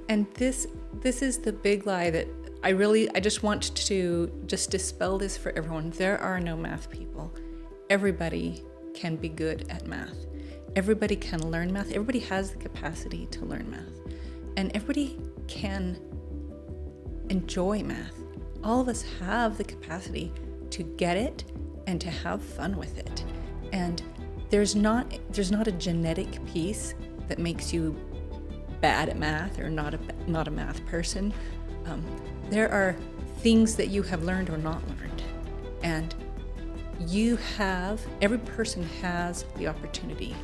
And this is the big lie that I just want to just dispel this for everyone. There are no math people. Everybody can be good at math. Everybody can learn math. Everybody has the capacity to learn math. And everybody can enjoy math. All of us have the capacity to get it and to have fun with it. And there's not a genetic piece that makes you bad at math or not a math person. There are things that you have learned or not learned, and every person has the opportunity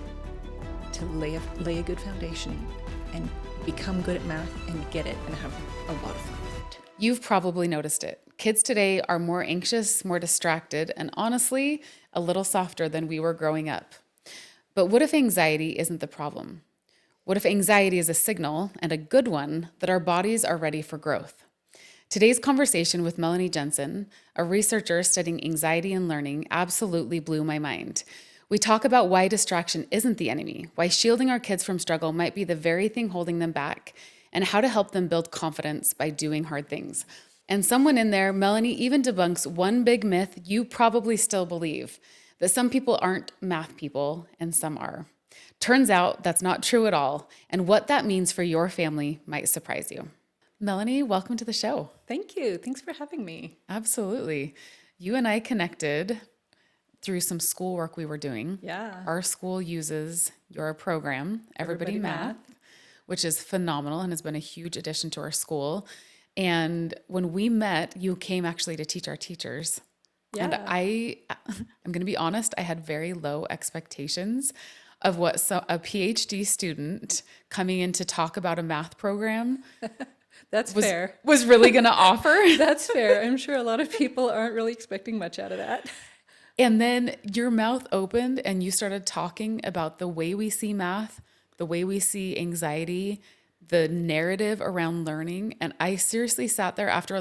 to lay a good foundation and become good at math and get it and have a lot of fun with it. You've probably noticed it. Kids today are more anxious, more distracted, and honestly, a little softer than we were growing up. But what if anxiety isn't the problem? What if anxiety is a signal, and a good one, that our bodies are ready for growth? Today's conversation with Melanie Jensen, a researcher studying anxiety and learning, absolutely blew my mind. We talk about why distraction isn't the enemy, why shielding our kids from struggle might be the very thing holding them back, and how to help them build confidence by doing hard things. And someone in there, Melanie, even debunks one big myth you probably still believe, that some people aren't math people and some are. Turns out that's not true at all, and what that means for your family might surprise you. Melanie, welcome to the show. Thank you. Thanks for having me. Absolutely. You and I connected through some schoolwork we were doing. Yeah. Our school uses your program, Everybody Math, which is phenomenal and has been a huge addition to our school. And when we met, you came actually to teach our teachers. Yeah. And I'm going to be honest, I had very low expectations of what a PhD student coming in to talk about a math program fair. was really going to offer. That's fair. I'm sure a lot of people aren't really expecting much out of that. And then your mouth opened and you started talking about the way we see math, the way we see anxiety, the narrative around learning. And I seriously sat there after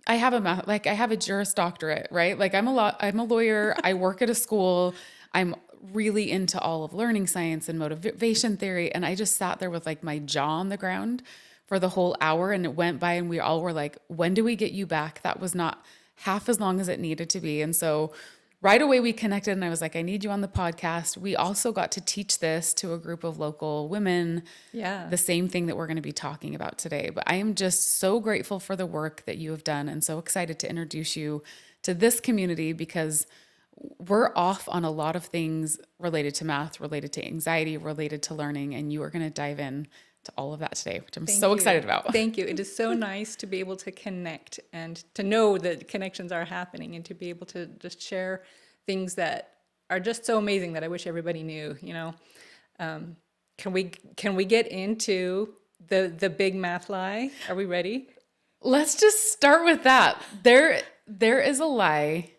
I have a Juris Doctorate, right? I'm a lawyer. I work at a school. I'm really into all of learning science and motivation theory. And I just sat there with my jaw on the ground for the whole hour, and it went by and we all were like, when do we get you back? That was not half as long as it needed to be. And so right away we connected and I was like, I need you on the podcast. We also got to teach this to a group of local women. Yeah. The same thing that we're going to be talking about today. But I am just so grateful for the work that you have done and so excited to introduce you to this community because we're off on a lot of things related to math, related to anxiety, related to learning, and you are going to dive in to all of that today, which I'm so excited about. Thank you. It is so nice to be able to connect and to know that connections are happening and to be able to just share things that are just so amazing that I wish everybody knew, Can we get into the big math lie? Are we ready? Let's just start with that. There is a lie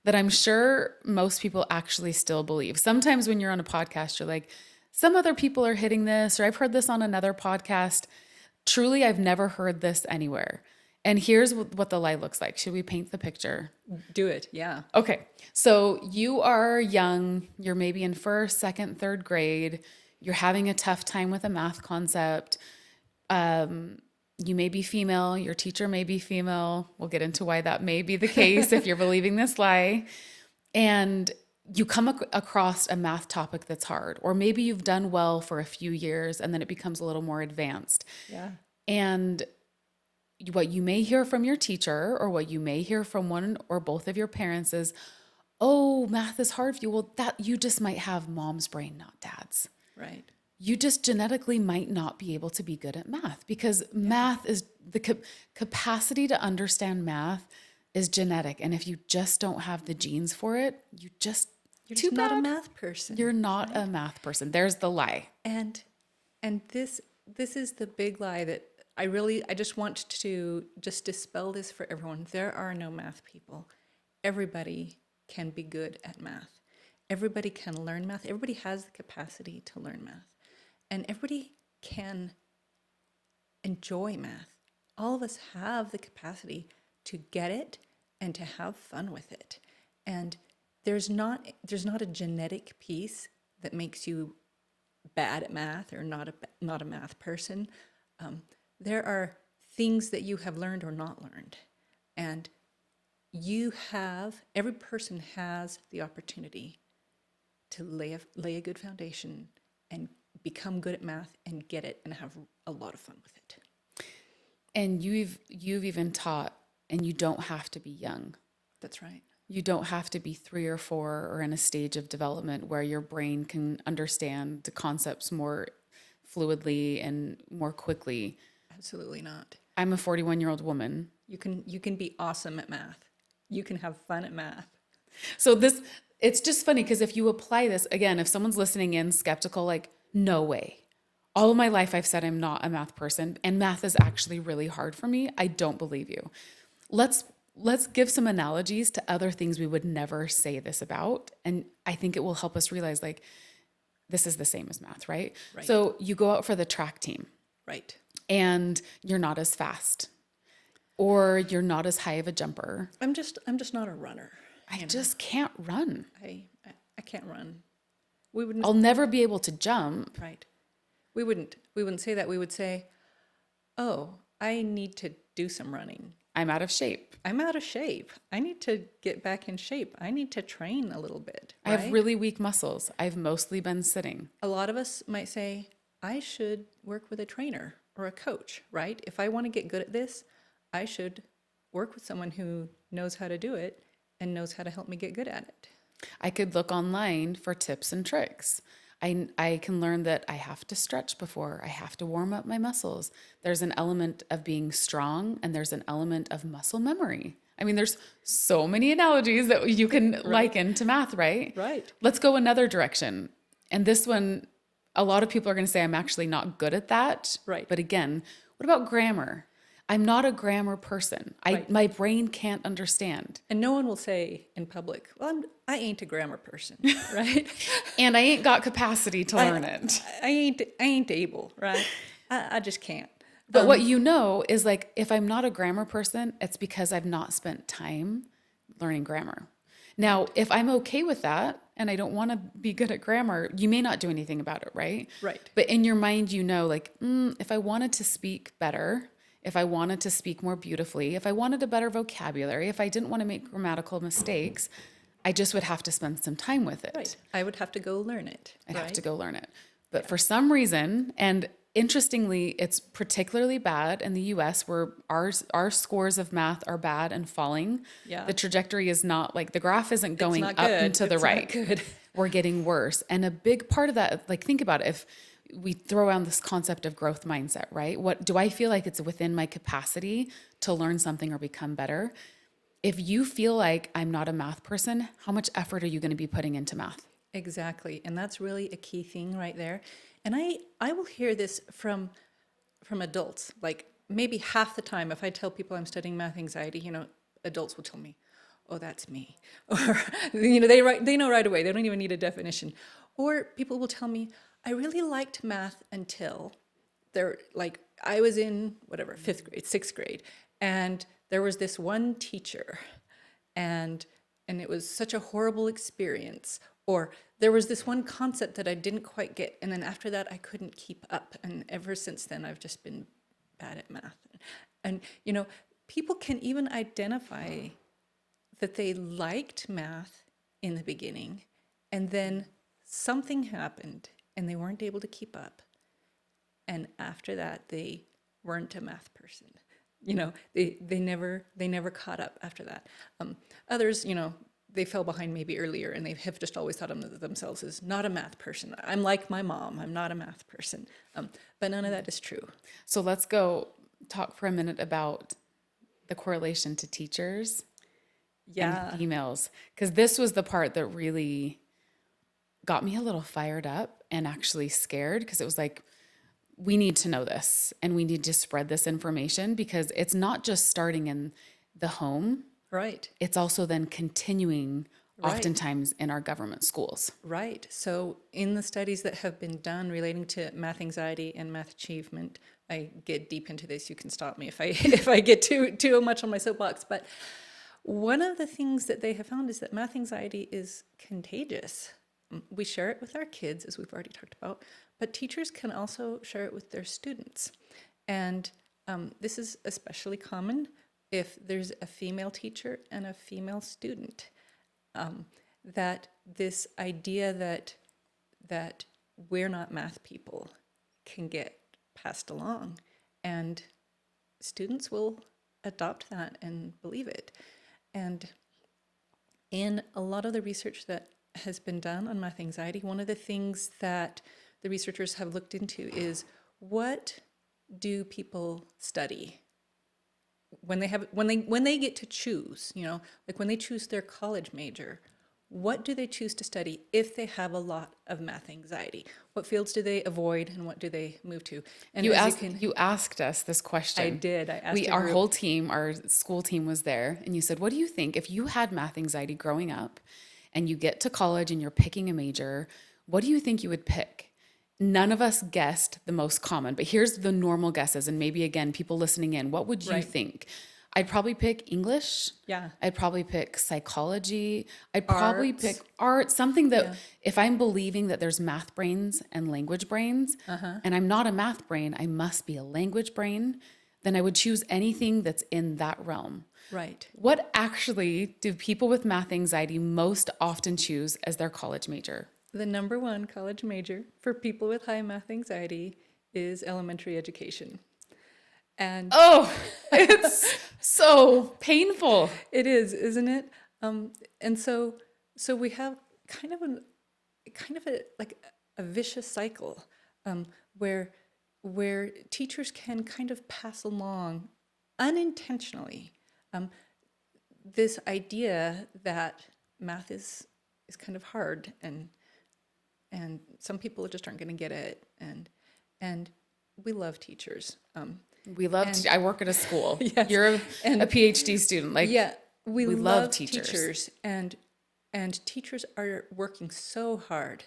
that I'm sure most people actually still believe. Sometimes when you're on a podcast, you're like, some other people are hitting this, or I've heard this on another podcast. Truly, I've never heard this anywhere. And here's what the lie looks like. Should we paint the picture? Do it, yeah. Okay, so you are young. You're maybe in first, second, third grade. You're having a tough time with a math concept. You may be female. Your teacher may be female. We'll get into why that may be the case if you're believing this lie. And you come across a math topic that's hard, or maybe you've done well for a few years and then it becomes a little more advanced. Yeah. And what you may hear from your teacher or what you may hear from one or both of your parents is, oh, math is hard for you. Well, that you just might have mom's brain, not dad's. Right. You just genetically might not be able to be good at math because math is the capacity to understand math is genetic. And if you just don't have the genes for it, you're just not a math person. You're not a math person. There's the lie. And this is the big lie that I just want to just dispel this for everyone. There are no math people. Everybody can be good at math. Everybody can learn math. Everybody has the capacity to learn math. And everybody can enjoy math. All of us have the capacity to get it and to have fun with it. And there's not a genetic piece that makes you bad at math or not a math person. there are things that you have learned or not learned. And every person has the opportunity to lay a good foundation and become good at math and get it and have a lot of fun with it. And you've even taught, and you don't have to be young. That's right. You don't have to be 3 or 4 or in a stage of development where your brain can understand the concepts more fluidly and more quickly. Absolutely not. I'm a 41-year-old woman. You can be awesome at math. You can have fun at math. So it's just funny because if you apply this, again, if someone's listening in skeptical, like, no way. All of my life I've said I'm not a math person, and math is actually really hard for me. I don't believe you. Let's give some analogies to other things we would never say this about. And I think it will help us realize, like, this is the same as math, right? Right. So you go out for the track team. Right. And you're not as fast, or you're not as high of a jumper. I'm just not a runner. I just can't run. I can't run. We wouldn't. I'll never be able to jump. Right. We wouldn't say that. We would say, "Oh, I need to do some running. I'm out of shape. I'm out of shape. I need to get back in shape. I need to train a little bit." I have really weak muscles. I've mostly been sitting. A lot of us might say, "I should work with a trainer or a coach," right? If I want to get good at this, I should work with someone who knows how to do it and knows how to help me get good at it. I could look online for tips and tricks. I can learn that I have to stretch before, I have to warm up my muscles. There's an element of being strong, and there's an element of muscle memory. I mean, there's so many analogies that you can liken to math, right? Right. Let's go another direction. And this one, a lot of people are going to say I'm actually not good at that. Right. But again, what about grammar? I'm not a grammar person. My brain can't understand. And no one will say in public, "Well, I ain't a grammar person," right? And I ain't got capacity to learn it. I ain't able, right? I just can't. But what you know is, like, if I'm not a grammar person, it's because I've not spent time learning grammar. Now, if I'm okay with that and I don't want to be good at grammar, you may not do anything about it, right? Right. But in your mind, you know, like, if I wanted to speak better, if I wanted to speak more beautifully, if I wanted a better vocabulary, if I didn't want to make grammatical mistakes, I just would have to spend some time with it. Right. I would have to go learn it. I'd have to go learn it. But for some reason, and interestingly, it's particularly bad in the US, where our scores of math are bad and falling. Yeah. The trajectory is not, like, the graph isn't going not up good. and to the It's right. not good. We're getting worse. And a big part of that, like, think about it. If we throw around this concept of growth mindset, right? What do I feel like it's within my capacity to learn something or become better? If you feel like I'm not a math person, how much effort are you going to be putting into math? Exactly. And that's really a key thing right there. And I will hear this from adults. Like, maybe half the time, if I tell people I'm studying math anxiety, adults will tell me, "Oh, that's me." Or, they know right away. They don't even need a definition. Or people will tell me, "I really liked math until I was in whatever, 5th grade, 6th grade. And there was this one teacher and it was such a horrible experience." Or there was this one concept that I didn't quite get. And then after that, I couldn't keep up. And ever since then, I've just been bad at math. And, people can even identify that they liked math in the beginning. And then something happened and they weren't able to keep up. And after that, they weren't a math person. They never caught up after that. Others, they fell behind maybe earlier, and they have just always thought of themselves as not a math person. I'm like my mom. I'm not a math person. But none of that is true. So let's go talk for a minute about the correlation to teachers and females, because this was the part that really got me a little fired up and actually scared, because it was like, we need to know this and we need to spread this information, because it's not just starting in the home. Right. It's also then continuing oftentimes in our government schools. Right. So in the studies that have been done relating to math anxiety and math achievement, I get deep into this. You can stop me if I get too much on my soapbox. But one of the things that they have found is that math anxiety is contagious. We share it with our kids, as we've already talked about, but teachers can also share it with their students. And This is especially common if there's a female teacher and a female student. That this idea that we're not math people can get passed along, and students will adopt that and believe it. And in a lot of the research that has been done on math anxiety, one of the things that the researchers have looked into is what do people study when they get to choose, like when they choose their college major, what do they choose to study if they have a lot of math anxiety? What fields do they avoid and what do they move to? And You asked us this question. I did. I asked our whole team, our school team was there, and you said, what do you think if you had math anxiety growing up and you get to college and you're picking a major, what do you think you would pick? None of us guessed the most common, but here's the normal guesses. And maybe again, people listening in, what would you think? I'd probably pick English. Yeah. I'd probably pick psychology. I'd probably pick art, something that if I'm believing that there's math brains and language brains, and I'm not a math brain, I must be a language brain, then I would choose anything that's in that realm. Right. What actually do people with math anxiety most often choose as their college major? The number one college major for people with high math anxiety is elementary education. And it's so painful. It is, isn't it? And so we have kind of a vicious cycle where teachers can kind of pass along unintentionally this idea that math is kind of hard and some people just aren't going to get it, and we love teachers. We love. I work at a school. Yes. You're a PhD student. We love teachers, and teachers are working so hard.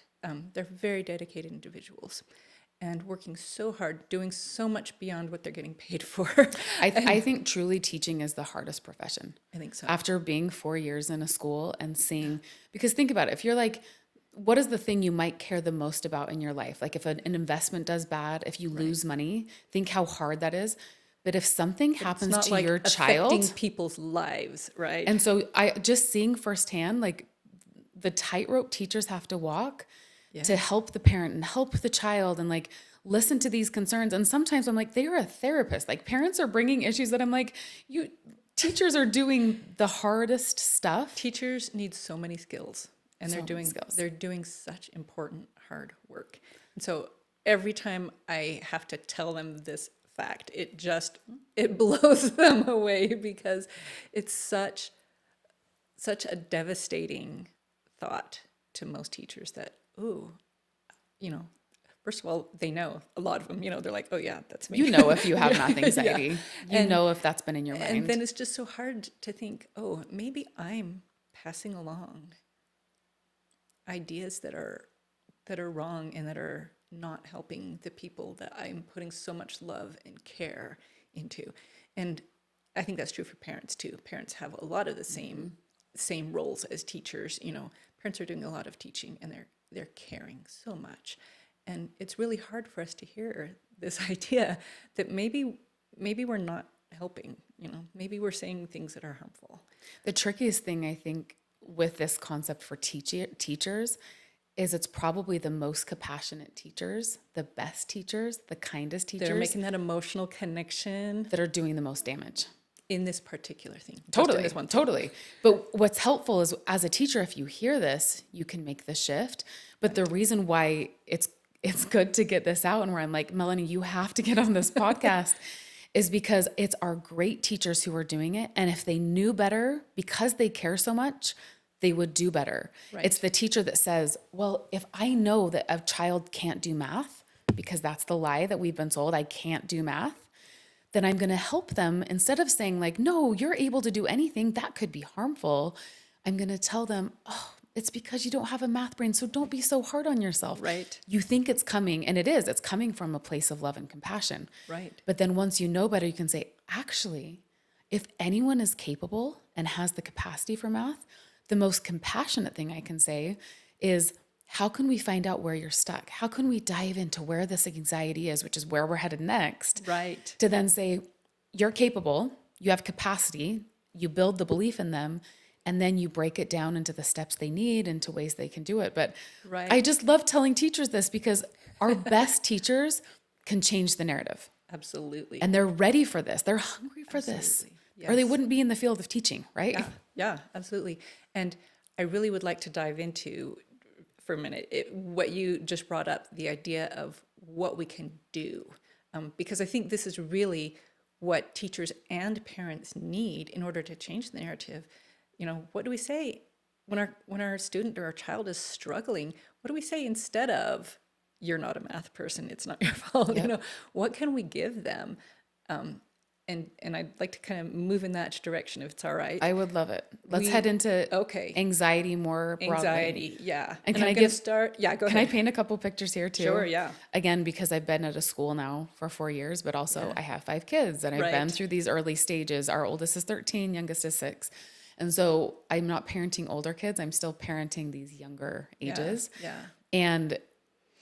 They're very dedicated individuals, and working so hard, doing so much beyond what they're getting paid for. I think truly teaching is the hardest profession. I think so. After being 4 years in a school and seeing, because think about it, if you're like, what is the thing you might care the most about in your life? Like if an investment does bad, if you lose money, think how hard that is. But if something happens to your child, affecting people's lives, right? And so I just seeing firsthand, like the tightrope teachers have to walk to help the parent and help the child and like listen to these concerns. And sometimes I'm like, they're a therapist. Like parents are bringing issues that I'm like, teachers are doing the hardest stuff. Teachers need so many skills. And they're doing such important hard work. And so every time I have to tell them this fact, it blows them away because it's such a devastating thought to most teachers that, first of all, they know, a lot of them, they're like, oh yeah, that's me. You know if you have math anxiety. You know if that's been in your mind. And then it's just so hard to think, oh, maybe I'm passing along ideas that are wrong and that are not helping the people that I'm putting so much love and care into. And I think that's true for parents too. Parents have a lot of the same roles as teachers. Parents are doing a lot of teaching and they're caring so much. And it's really hard for us to hear this idea that maybe we're not helping, maybe we're saying things that are harmful. The trickiest thing I think with this concept for teachers is it's probably the most compassionate teachers, the best teachers, the kindest teachers. They're making that emotional connection. That are doing the most damage. In this particular thing. Totally, this one thing. Totally. But what's helpful is as a teacher, if you hear this, you can make the shift. But the reason why it's good to get this out and where I'm like, Melanie, you have to get on this podcast is because it's our great teachers who are doing it. And if they knew better, because they care so much, they would do better. Right. It's the teacher that says, well, if I know that a child can't do math, because that's the lie that we've been sold, I can't do math, then I'm going to help them. Instead of saying like, no, you're able to do anything, that could be harmful. I'm going to tell them, oh, it's because you don't have a math brain, so don't be so hard on yourself. Right. You think it's coming, and it's coming from a place of love and compassion. Right. But then once you know better, you can say, actually, if anyone is capable and has the capacity for math, the most compassionate thing I can say is, how can we find out where you're stuck? How can we dive into where this anxiety is, which is where we're headed next? Right. To then say, you're capable, you have capacity, you build the belief in them, and then you break it down into the steps they need, into ways they can do it. But Right. I just love telling teachers this because our best teachers can change the narrative. Absolutely. And they're ready for this. They're hungry for this. Yes. Or they wouldn't be in the field of teaching, right? Yeah, absolutely. And I really would like to dive into, for a minute, what you just brought up, the idea of what we can do. Because I think this is really what teachers and parents need in order to change the narrative. You know, what do we say when our student or our child is struggling? What do we say instead of, you're not a math person, it's not your fault? Yep. You know, what can we give them? And I'd like to kind of move in that direction if it's all right. I would love it. Let's head into anxiety more broadly. Anxiety, yeah. And can I'm I gonna give start? Yeah, go Can I ahead. paint a couple pictures here too? Sure, yeah. Again, because I've been at a school now for 4 years, but also I have 5 kids and I've been Right. through these early stages. Our oldest is 13, youngest is 6. And so I'm not parenting older kids. I'm still parenting these younger ages. Yeah. And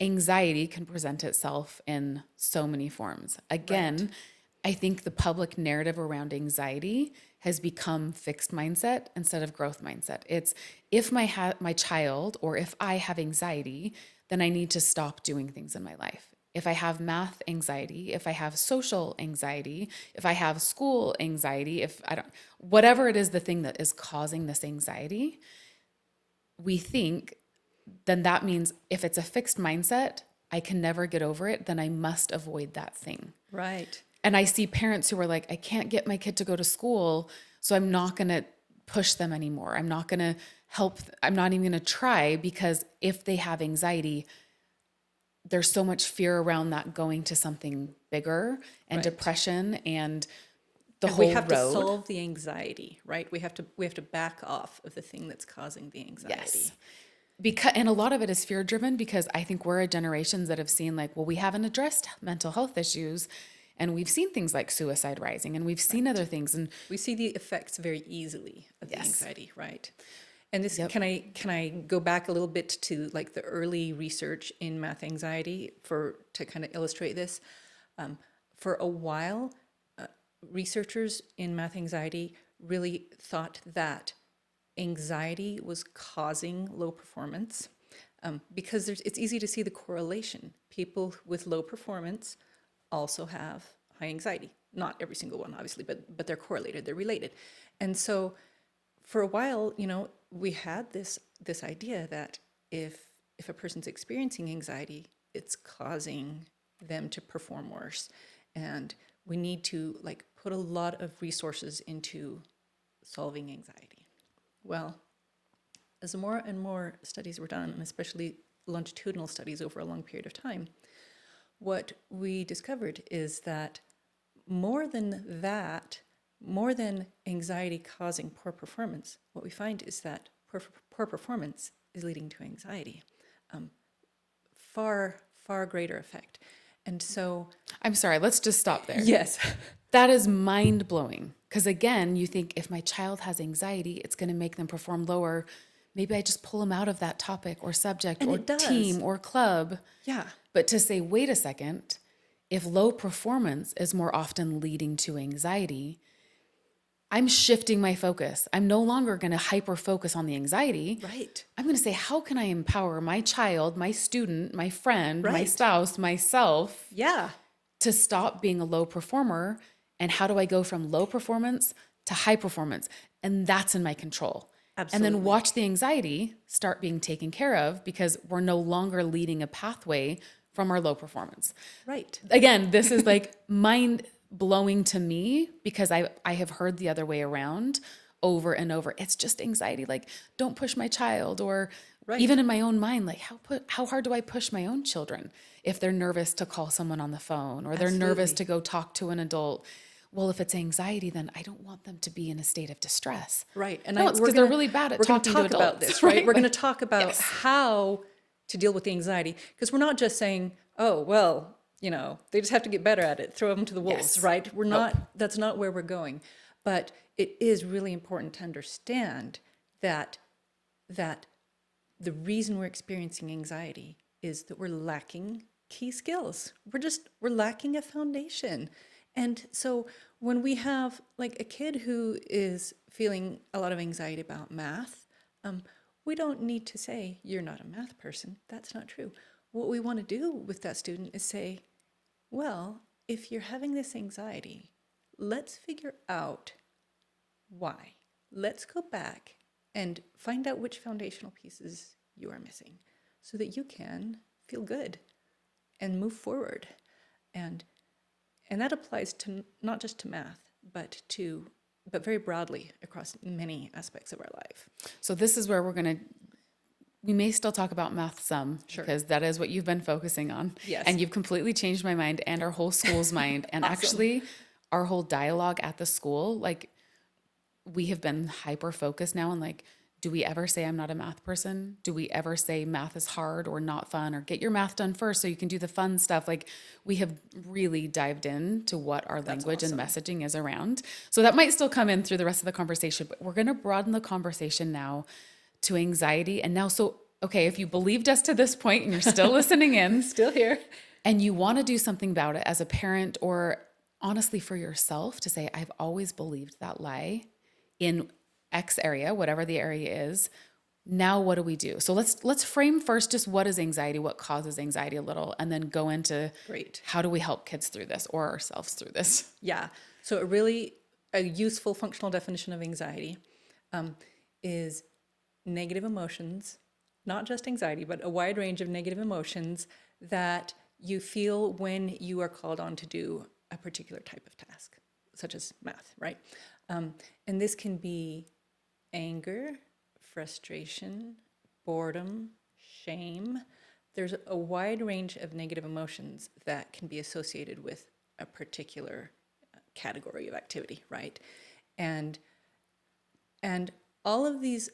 anxiety can present itself in so many forms. Again, I think the public narrative around anxiety has become fixed mindset instead of growth mindset. It's if my child or if I have anxiety, then I need to stop doing things in my life. If I have math anxiety, if I have social anxiety, if I have school anxiety, whatever it is, the thing that is causing this anxiety, we think then that means if it's a fixed mindset, I can never get over it, then I must avoid that thing. Right. And I see parents who are like, I can't get my kid to go to school, so I'm not going to push them anymore. I'm not going to help. I'm not even going to try because if they have anxiety, there's so much fear around that going to something bigger and depression and the whole road. We have to solve the anxiety, right? We have to back off of the thing that's causing the anxiety. Yes. And a lot of it is fear driven because I think we're a generation that have seen like, well, we haven't addressed mental health issues. And we've seen things like suicide rising and we've seen other things. And we see the effects very easily of the anxiety, right? And this, can I go back a little bit to like the early research in math anxiety to kind of illustrate this? For a while, researchers in math anxiety really thought that anxiety was causing low performance because it's easy to see the correlation. People with low performance also have high anxiety. Not every single one, obviously, but they're correlated, they're related. And so for a while, you know, we had this idea that if a person's experiencing anxiety, it's causing them to perform worse. And we need to like put a lot of resources into solving anxiety. Well, as more and more studies were done, and especially longitudinal studies over a long period of time, what we discovered is that more than anxiety causing poor performance, what we find is that poor performance is leading to anxiety. Far greater effect. And so... I'm sorry, let's just stop there. Yes. That is mind blowing. Because again, you think if my child has anxiety, it's going to make them perform lower. Maybe I just pull them out of that topic or subject or team or club. Yeah. But to say, wait a second, if low performance is more often leading to anxiety, I'm shifting my focus. I'm no longer going to hyper focus on the anxiety. Right. I'm going to say, how can I empower my child, my student, my friend, my spouse, myself to stop being a low performer? And how do I go from low performance to high performance? And that's in my control. Absolutely. And then watch the anxiety start being taken care of because we're no longer leading a pathway from our low performance. Right. Again, this is like mind blowing to me because I have heard the other way around over and over. It's just anxiety. Like, don't push my child, or even in my own mind, like how hard do I push my own children if they're nervous to call someone on the phone or they're nervous to go talk to an adult? Well, if it's anxiety, then I don't want them to be in a state of distress. Right. And no, it's because they're really bad at talking to adults. About this, right? We're going to talk about how to deal with the anxiety, because we're not just saying, oh, well, you know, they just have to get better at it, throw them to the wolves, right? We're not, that's not where we're going. But it is really important to understand that the reason we're experiencing anxiety is that we're lacking key skills. We're lacking a foundation. And so when we have like a kid who is feeling a lot of anxiety about math, we don't need to say, you're not a math person. That's not true. What we want to do with that student is say, well, if you're having this anxiety, let's figure out why. Let's go back and find out which foundational pieces you are missing so that you can feel good and move forward. And that applies to not just to math, but very broadly across many aspects of our life. So this is where we may still talk about math some, Sure. because that is what you've been focusing on. Yes. And you've completely changed my mind and our whole school's mind. And Awesome. actually our whole dialogue at the school, like we have been hyper focused now on like, do we ever say I'm not a math person? Do we ever say math is hard or not fun, or get your math done first so you can do the fun stuff? Like we have really dived into what our language and messaging is around. So that might still come in through the rest of the conversation, but we're going to broaden the conversation now to anxiety. And now, so, okay, if you believed us to this point and you're still listening in, Still here, and you want to do something about it as a parent, or honestly for yourself, to say, I've always believed that lie in X area, whatever the area is. Now, what do we do? So let's frame first just what is anxiety, what causes anxiety a little, and then go into Great. How do we help kids through this or ourselves through this? Yeah. So a useful functional definition of anxiety is negative emotions, not just anxiety, but a wide range of negative emotions that you feel when you are called on to do a particular type of task, such as math, right? And this can be anger, frustration, boredom, shame. There's a wide range of negative emotions that can be associated with a particular category of activity, right? And all of these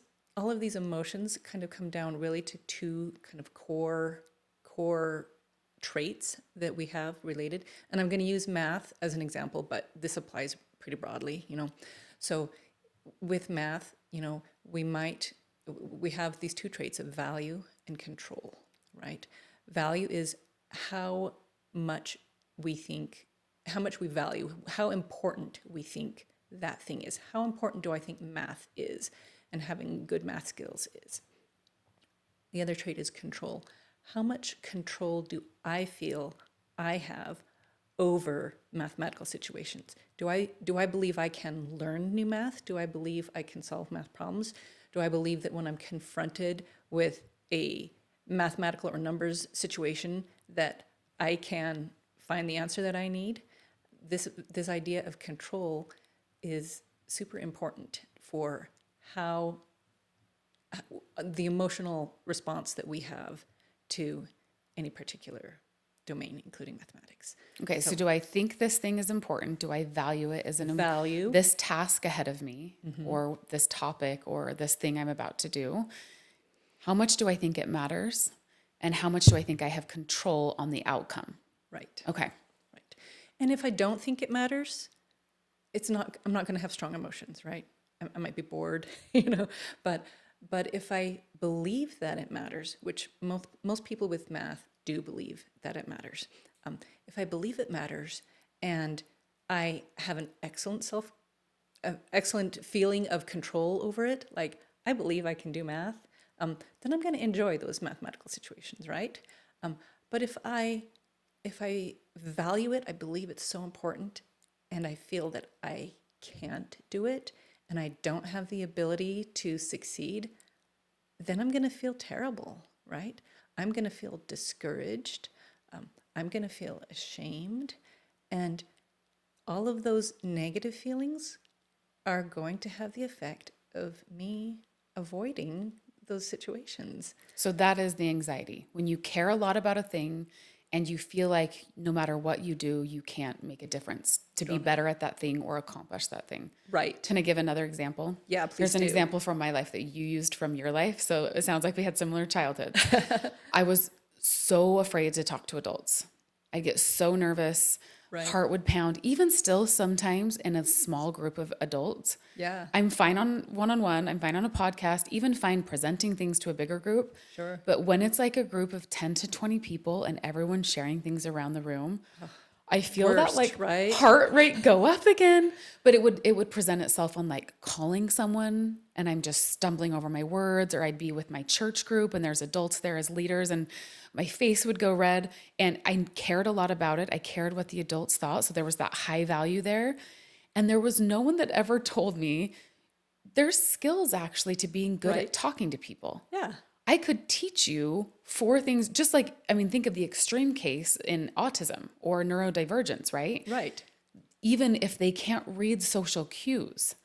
emotions kind of come down really to two kind of core traits that we have related. And I'm going to use math as an example, but this applies pretty broadly, So with math, we have these two traits of value and control, right? Value is how much we value, how important we think that thing is. How important do I think math is and having good math skills is? The other trait is control. How much control do I feel I have over mathematical situations? Do I believe I can learn new math? Do I believe I can solve math problems? Do I believe that when I'm confronted with a mathematical or numbers situation that I can find the answer that I need? This idea of control is super important for how the emotional response that we have to any particular domain, including mathematics. Okay, so do I think this thing is important? Do I value it as an value this task ahead of me, or this topic, or this thing I'm about to do? How much do I think it matters? And how much do I think I have control on the outcome? Right. Okay. Right. And if I don't think it matters, I'm not going to have strong emotions, right? I might be bored, but if I believe that it matters, which most people with math do believe that it matters. If I believe it matters and I have an excellent feeling of control over it, like I believe I can do math, then I'm going to enjoy those mathematical situations, right? But if I value it, I believe it's so important, and I feel that I can't do it, and I don't have the ability to succeed, then I'm going to feel terrible, right? I'm going to feel discouraged. I'm going to feel ashamed. And all of those negative feelings are going to have the effect of me avoiding those situations. So that is the anxiety. When you care a lot about a thing and you feel like no matter what you do, you can't make a difference to be better at that thing or accomplish that thing. Right. Can I give another example? Yeah, please Here's an do. example from my life that you used from your life. So it sounds like we had similar childhoods. I was so afraid to talk to adults. I get so nervous. Right. Heart would pound, even still sometimes in a small group of adults. Yeah. I'm fine on one-on-one, I'm fine on a podcast, even fine presenting things to a bigger group. Sure. But when it's like a group of 10 to 20 people and everyone's sharing things around the room, I feel that Worst, like right? heart rate go up again. But it would present itself on like calling someone and I'm just stumbling over my words, or I'd be with my church group and there's adults there as leaders and my face would go red. And I cared a lot about it. I cared what the adults thought. So there was that high value there. And there was no one that ever told me there's skills actually to being good Right. at talking to people. Yeah. I could teach you 4 things, just like, I mean, think of the extreme case in autism or neurodivergence, right? Right. Even if they can't read social cues,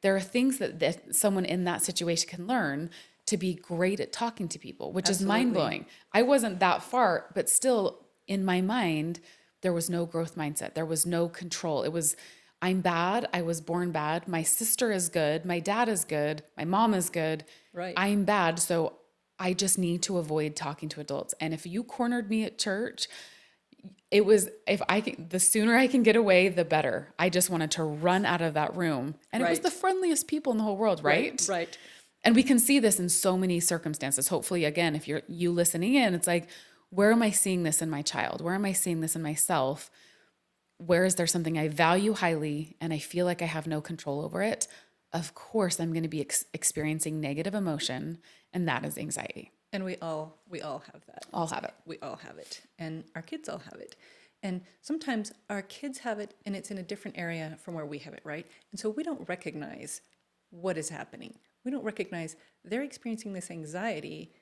there are things that someone in that situation can learn to be great at talking to people, which is Absolutely. mind blowing. I wasn't that far, but still in my mind, there was no growth mindset. There was no control. It was, I'm bad. I was born bad. My sister is good. My dad is good. My mom is good. Right. I'm bad. So I just need to avoid talking to adults. And if you cornered me at church, it was, if I can, the sooner I can get away, the better. I just wanted to run out of that room. And it was Right. the friendliest people in the whole world, right? Right. And we can see this in so many circumstances. Hopefully, again, if you're you listening in, it's like, where am I seeing this in my child? Where am I seeing this in myself? Where is there something I value highly and I feel like I have no control over it? Of course, I'm going to be experiencing negative emotion, and that is anxiety. And we all have that. I'll have it. We all have it. And our kids all have it. And sometimes our kids have it and it's in a different area from where we have it, right? And so we don't recognize what is happening. We don't recognize they're experiencing this anxiety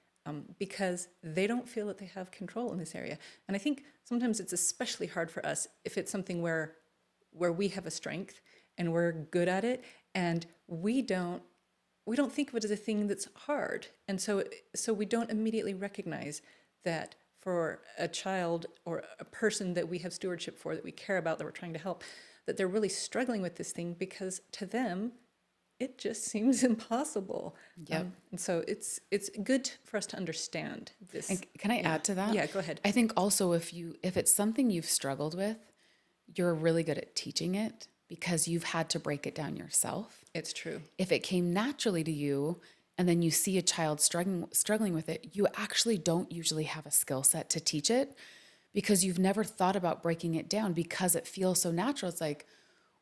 because they don't feel that they have control in this area. And I think sometimes it's especially hard for us if it's something where we have a strength and we're good at it, and we don't think of it as a thing that's hard. And so we don't immediately recognize that for a child or a person that we have stewardship for, that we care about, that we're trying to help, that they're really struggling with this thing because to them, it just seems impossible. Yep. And so it's good for us to understand this. And can I add to that? Yeah, go ahead. I think also if it's something you've struggled with, you're really good at teaching it because you've had to break it down yourself. It's true. If it came naturally to you and then you see a child struggling with it, you actually don't usually have a skill set to teach it because you've never thought about breaking it down because it feels so natural. It's like,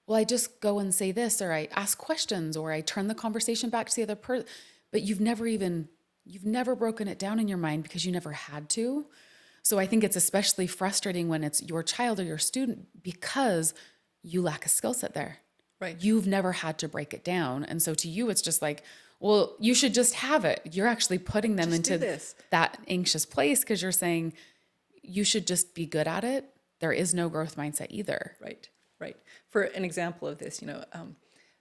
well, I just go and say this, or I ask questions, or I turn the conversation back to the other person. But you've never broken it down in your mind because you never had to. So I think it's especially frustrating when it's your child or your student because you lack a skill set there. Right. You've never had to break it down. And so to you, it's just like, well, you should just have it. You're actually putting them Just do into this. that anxious place because you're saying you should just be good at it. There is no growth mindset either. Right, right. For an example of this,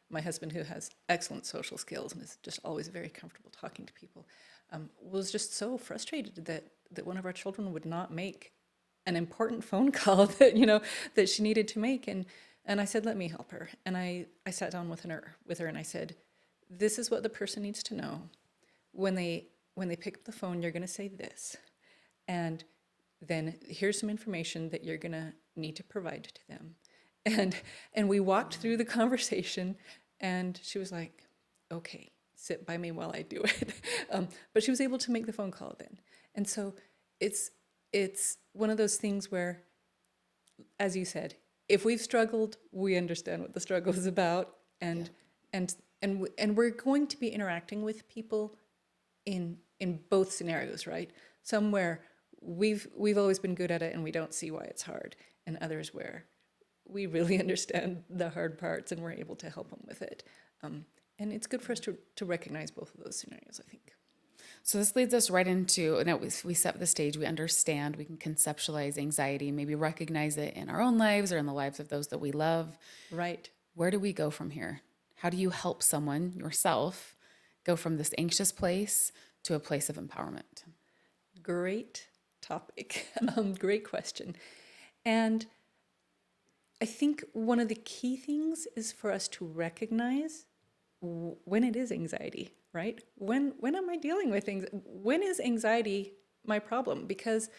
my husband, who has excellent social skills and is just always very comfortable talking to people, was just so frustrated that one of our children would not make an important phone call that she needed to make. And I said, let me help her. And I sat down with her and I said, this is what the person needs to know. When they pick up the phone, you're going to say this. And then here's some information that you're going to need to provide to them. And we walked through the conversation, and she was like, okay, sit by me while I do it. But she was able to make the phone call then. And so it's one of those things where, as you said, if we've struggled, we understand what the struggle is about, and we're going to be interacting with people in both scenarios, right? Some where we've always been good at it and we don't see why it's hard, and others where we really understand the hard parts and we're able to help them with it. And it's good for us to recognize both of those scenarios, I think. So this leads us right into, now we set the stage, we understand, we can conceptualize anxiety, maybe recognize it in our own lives or in the lives of those that we love. Right. Where do we go from here? How do you help someone, yourself, go from this anxious place to a place of empowerment? Great topic. Great question. And I think one of the key things is for us to recognize when it is anxiety, right? When am I dealing with things? When is anxiety my problem? Because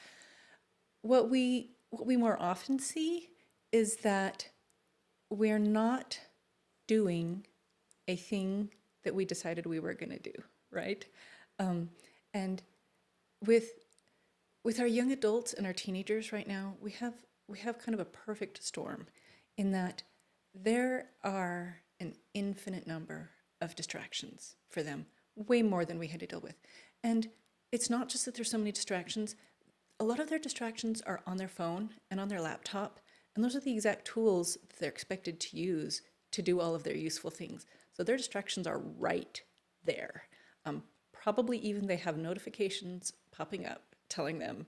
what we more often see is that we're not doing a thing that we decided we were going to do, right? And with our young adults and our teenagers right now, we have kind of a perfect storm in that there are an infinite number of distractions for them, way more than we had to deal with. And it's not just that there's so many distractions. A lot of their distractions are on their phone and on their laptop, and those are the exact tools that they're expected to use to do all of their useful things. So their distractions are right there. Probably even they have notifications popping up telling them,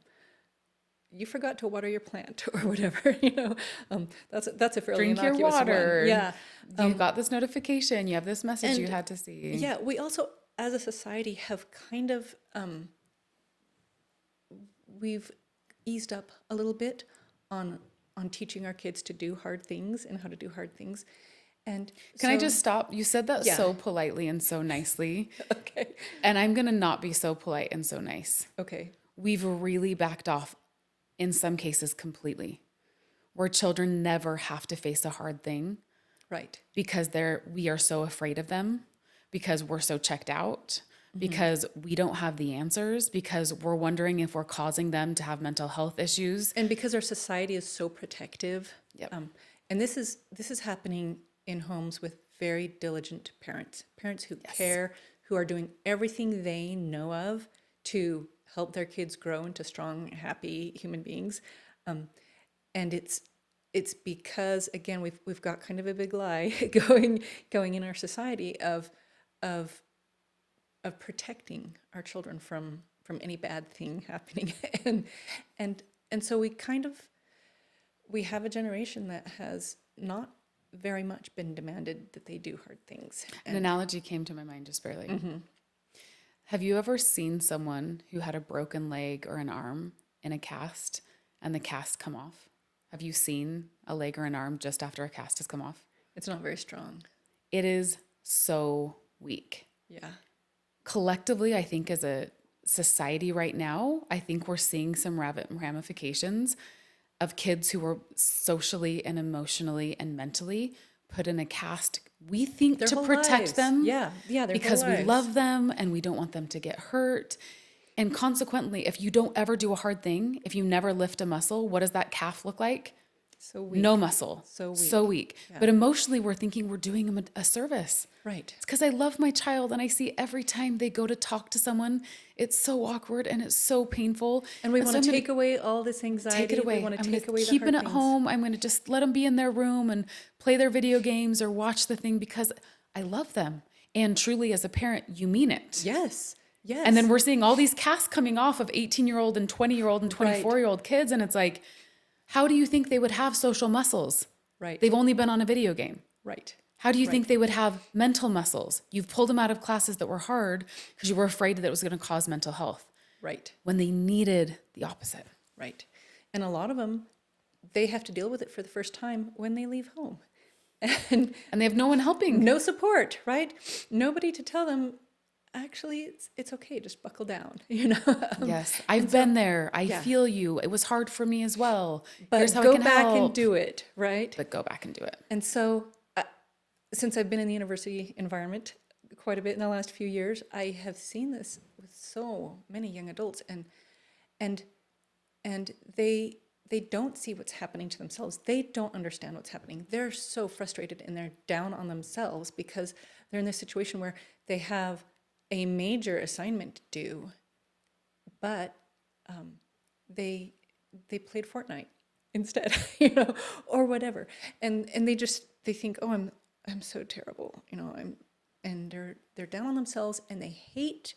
you forgot to water your plant or whatever, that's a fairly Drink your innocuous water. one. Yeah. You got this notification. You have this message you And had to see. yeah, we also, as a society, have kind of, we've eased up a little bit on teaching our kids to do hard things and how to do hard things. And Can I just stop? You said that Yeah. so politely and so nicely. Okay. And I'm going to not be so polite and so nice. Okay. We've really backed off in some cases completely, where children never have to face a hard thing Right. because we are so afraid of them, because we're so checked out, because we don't have the answers, because we're wondering if we're causing them to have mental health issues. And because our society is so protective. Yep. And this is happening in homes with very diligent parents who care, who are doing everything they know of to help their kids grow into strong, happy human beings. And it's because, again, we've got kind of a big lie going in our society of protecting our children from any bad thing happening. and so we have a generation that has not very much been demanded that they do hard things. An analogy came to my mind just barely. Have you ever seen someone who had a broken leg or an arm in a cast and the cast come off? Have you seen a leg or an arm just after a cast has come off? It's not very strong. It is so weak. Yeah. Collectively, I think as a society right now, I think we're seeing some ramifications of kids who were socially and emotionally and mentally put in a cast, we think, Their to whole protect lives. them. Yeah, their because whole we lives. love them and we don't want them to get hurt. And consequently, if you don't ever do a hard thing, if you never lift a muscle, what does that calf look like? So weak. No muscle. So weak. Yeah. But emotionally, we're thinking we're doing them a service. Right. It's because I love my child and I see every time they go to talk to someone, it's so awkward and it's so painful. And we so want I'm to gonna take away all this anxiety. take it away. We want to I'm take gonna away keep the it hard at things. home. I'm going to just let them be in their room and play their video games or watch the thing because I love them. And truly, as a parent, you mean it. Yes. Yes. And then we're seeing all these casts coming off of 18-year-old and 20-year-old and 24-year-old kids. And it's like, how do you think they would have social muscles? Right. They've only been on a video game. Right. How do you think they would have mental muscles? You've pulled them out of classes that were hard because you were afraid that it was going to cause mental health. Right. When they needed the opposite. Right. And a lot of them, they have to deal with it for the first time when they leave home. And they have no one helping. No support, right? Nobody to tell them, actually, it's okay, just buckle down, Yes, I've been there. I feel you. It was hard for me as well. But here's how go I can back help. and do it, right? But go back and do it. And so, since I've been in the university environment quite a bit in the last few years, I have seen this with so many young adults, and they don't see what's happening to themselves. They don't understand what's happening. They're so frustrated and they're down on themselves because they're in this situation where they have a major assignment due, but they played Fortnite instead, or whatever, and they think, oh, I'm so terrible, and they're down on themselves and they hate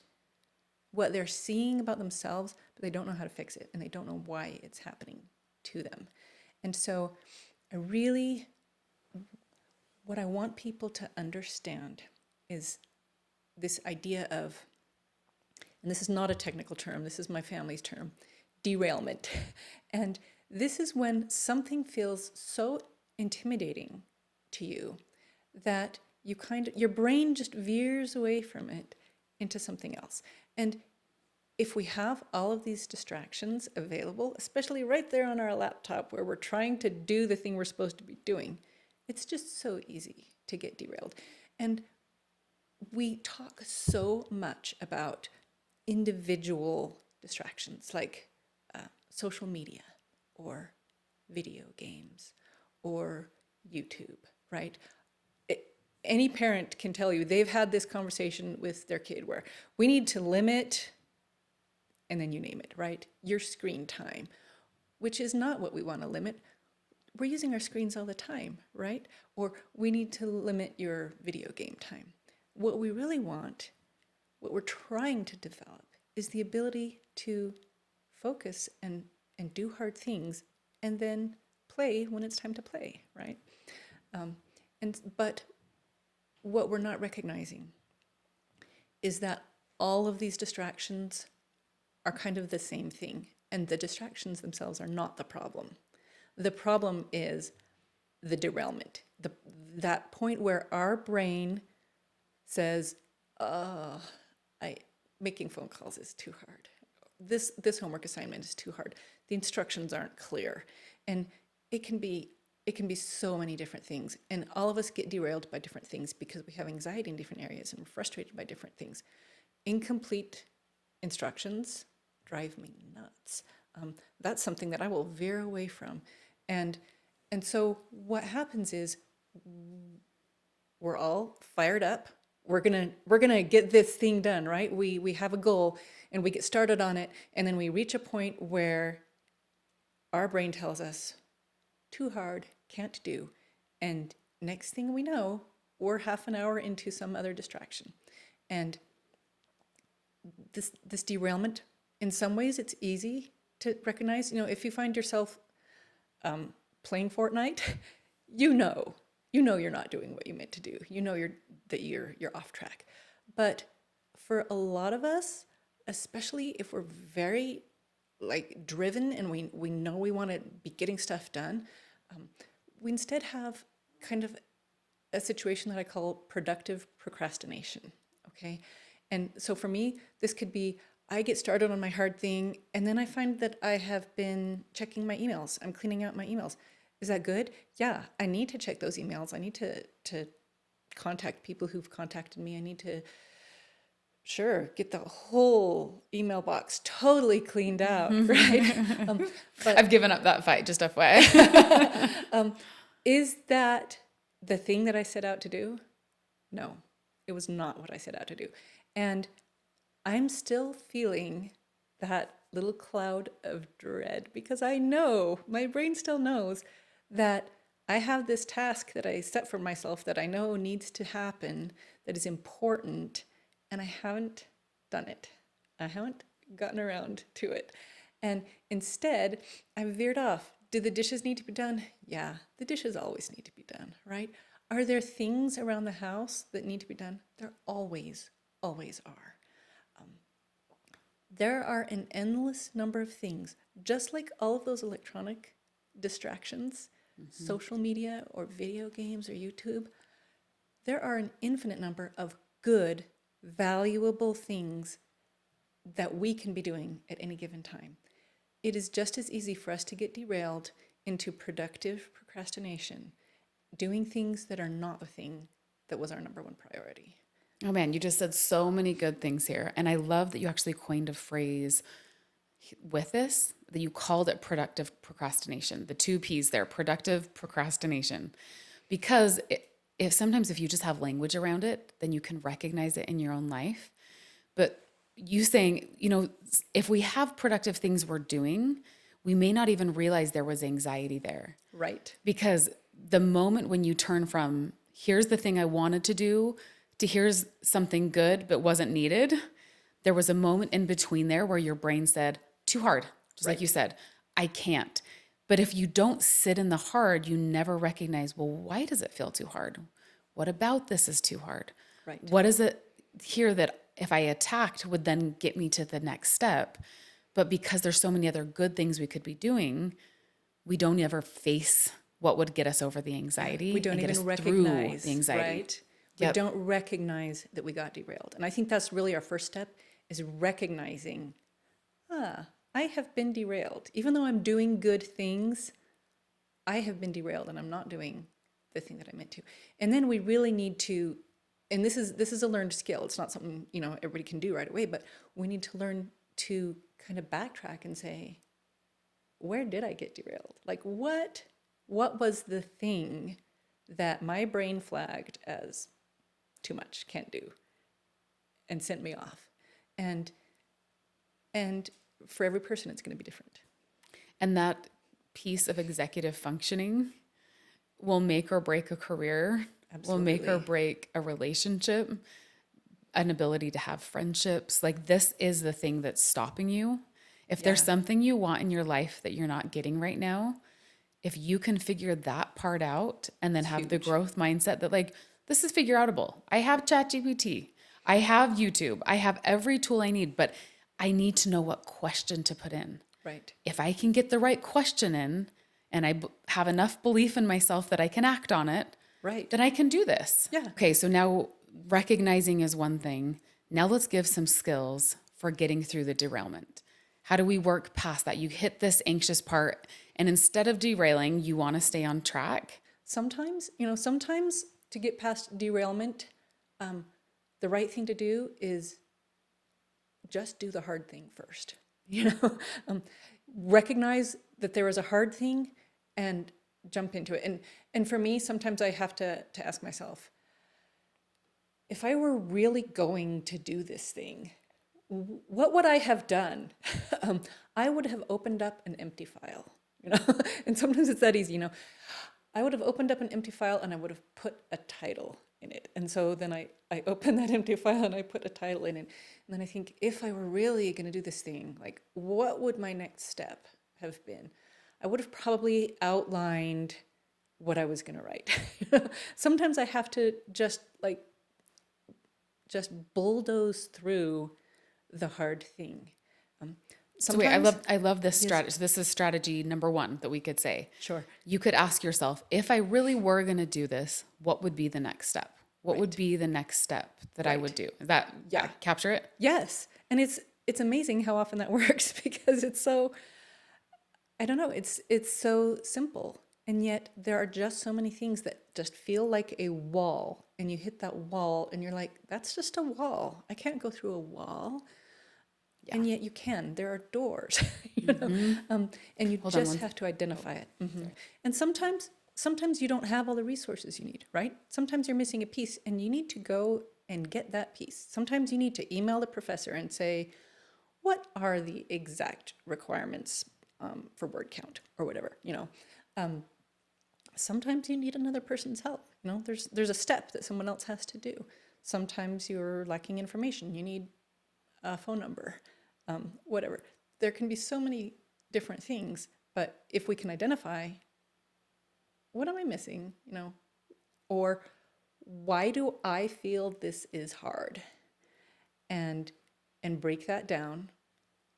what they're seeing about themselves, but they don't know how to fix it and they don't know why it's happening to them. And so what I want people to understand is this idea of, and this is not a technical term, this is my family's term, derailment. And this is when something feels so intimidating to you that your brain just veers away from it into something else. And if we have all of these distractions available, especially right there on our laptop where we're trying to do the thing we're supposed to be doing, it's just so easy to get derailed. And we talk so much about individual distractions like social media or video games or YouTube, right? Any parent can tell you they've had this conversation with their kid where we need to limit, and then you name it, right? Your screen time, which is not what we want to limit. We're using our screens all the time, right? Or we need to limit your video game time. What we really want, what we're trying to develop, is the ability to focus and do hard things and then play when it's time to play, right? But what we're not recognizing is that all of these distractions are kind of the same thing, and the distractions themselves are not the problem. The problem is the derailment, that point where our brain says, making phone calls is too hard. This homework assignment is too hard. The instructions aren't clear. And it can be so many different things. And all of us get derailed by different things because we have anxiety in different areas and we're frustrated by different things. Incomplete instructions drive me nuts. That's something that I will veer away from. And so what happens is we're all fired up. We're gonna get this thing done, right? We have a goal and we get started on it, and then we reach a point where our brain tells us, too hard, can't do. And next thing we know, we're half an hour into some other distraction. And this derailment, in some ways, it's easy to recognize. You know, if you find yourself playing Fortnite, you know you're not doing what you meant to do. You know that you're off track. But for a lot of us, especially if we're very driven and we know we want to be getting stuff done, we instead have kind of a situation that I call productive procrastination. Okay, and so for me, this could be I get started on my hard thing, and then I find that I have been checking my emails. I'm cleaning out my emails. Is that good? Yeah, I need to check those emails. I need to contact people who've contacted me. I need to, get the whole email box totally cleaned out, right? But I've given up that fight, just FYI. Is that the thing that I set out to do? No, it was not what I set out to do. And I'm still feeling that little cloud of dread because I know, my brain still knows that I have this task that I set for myself that I know needs to happen, that is important, and I haven't done it. I haven't gotten around to it. And instead, I veered off. Do the dishes need to be done? Yeah, the dishes always need to be done, right? Are there things around the house that need to be done? There always are. There are an endless number of things, just like all of those electronic distractions, social media or video games or YouTube. There are an infinite number of good, valuable things that we can be doing at any given time. It is just as easy for us to get derailed into productive procrastination, doing things that are not the thing that was our number one priority. Oh man, you just said so many good things here. And I love that you actually coined a phrase with this, that you called it productive procrastination. The two P's there, productive procrastination. Because if you just have language around it, then you can recognize it in your own life. But you saying, if we have productive things we're doing, we may not even realize there was anxiety there. Right. Because the moment when you turn from, here's the thing I wanted to do, to here's something good but wasn't needed, there was a moment in between there where your brain said, too hard. Just like you said, I can't. But if you don't sit in the hard, you never recognize, well, why does it feel too hard? What about this is too hard? Right. What is it here that if I attacked would then get me to the next step? But because there's so many other good things we could be doing, we don't ever face what would get us over the anxiety. We don't and even get us recognize through the anxiety. Right? We don't recognize that we got derailed. And I think that's really our first step, is recognizing I have been derailed. Even though I'm doing good things, I have been derailed and I'm not doing the thing that I meant to. And then we really need to, and this is a learned skill. It's not something, everybody can do right away, but we need to learn to kind of backtrack and say, where did I get derailed? Like what was the thing that my brain flagged as too much, can't do, and sent me off? And and for every person it's going to be different. And that piece of executive functioning will make or break a career, will make or Absolutely. break a relationship, an ability to have friendships. Like this is the thing that's stopping you. If there's Yeah. something you want in your life that you're not getting right now, if you can figure that part out and then It's have the huge. growth mindset that like, this is figure outable. I have ChatGPT. I have YouTube. I have every tool I need, but I need to know what question to put in. Right. If I can get the right question in and have enough belief in myself that I can act on it, Right. then I can do this. Yeah. Okay, so now recognizing is one thing. Now let's give some skills for getting through the derailment. How do we work past that? You hit this anxious part, and instead of derailing, you want to stay on track. Sometimes to get past derailment, the right thing to do is just do the hard thing first. You know, recognize that there is a hard thing and jump into it. And for me, sometimes I have to ask myself, if I were really going to do this thing, what would I have done? I would have opened up an empty file, and sometimes it's that easy. I would have opened up an empty file and I would have put a title in it. And so then I open that empty file and I put a title in it. And then I think, if I were really going to do this thing, like, what would my next step have been? I would have probably outlined what I was going to write. Sometimes I have to just bulldoze through the hard thing. Um, So wait, sometimes, I love this yes, strategy. This is strategy number one that we could say. sure, You could ask yourself, if I really were going to do this, what would be the next step? What would right, be the next step that I would right, do? Is that yeah, capture it? yes, and it's amazing how often that works because it's so, I don't know, it's so simple, and yet there are just so many things that just feel like a wall, and you hit that wall, and you're like, that's just a wall. I can't go through a wall. Yeah. And yet you can. There are doors, Mm-hmm. and you Hold on just one. have to Oh, identify it. sorry. And sometimes you don't have all the resources you need, right? Sometimes you're missing a piece, and you need to go and get that piece. Sometimes you need to email the professor and say, "What are the exact requirements for word count or whatever?" Um, Sometimes you need another person's help. There's a step that someone else has to do. Sometimes you're lacking information. You need a phone number, whatever. There can be so many different things, but if we can identify, what am I missing, or why do I feel this is hard, and break that down,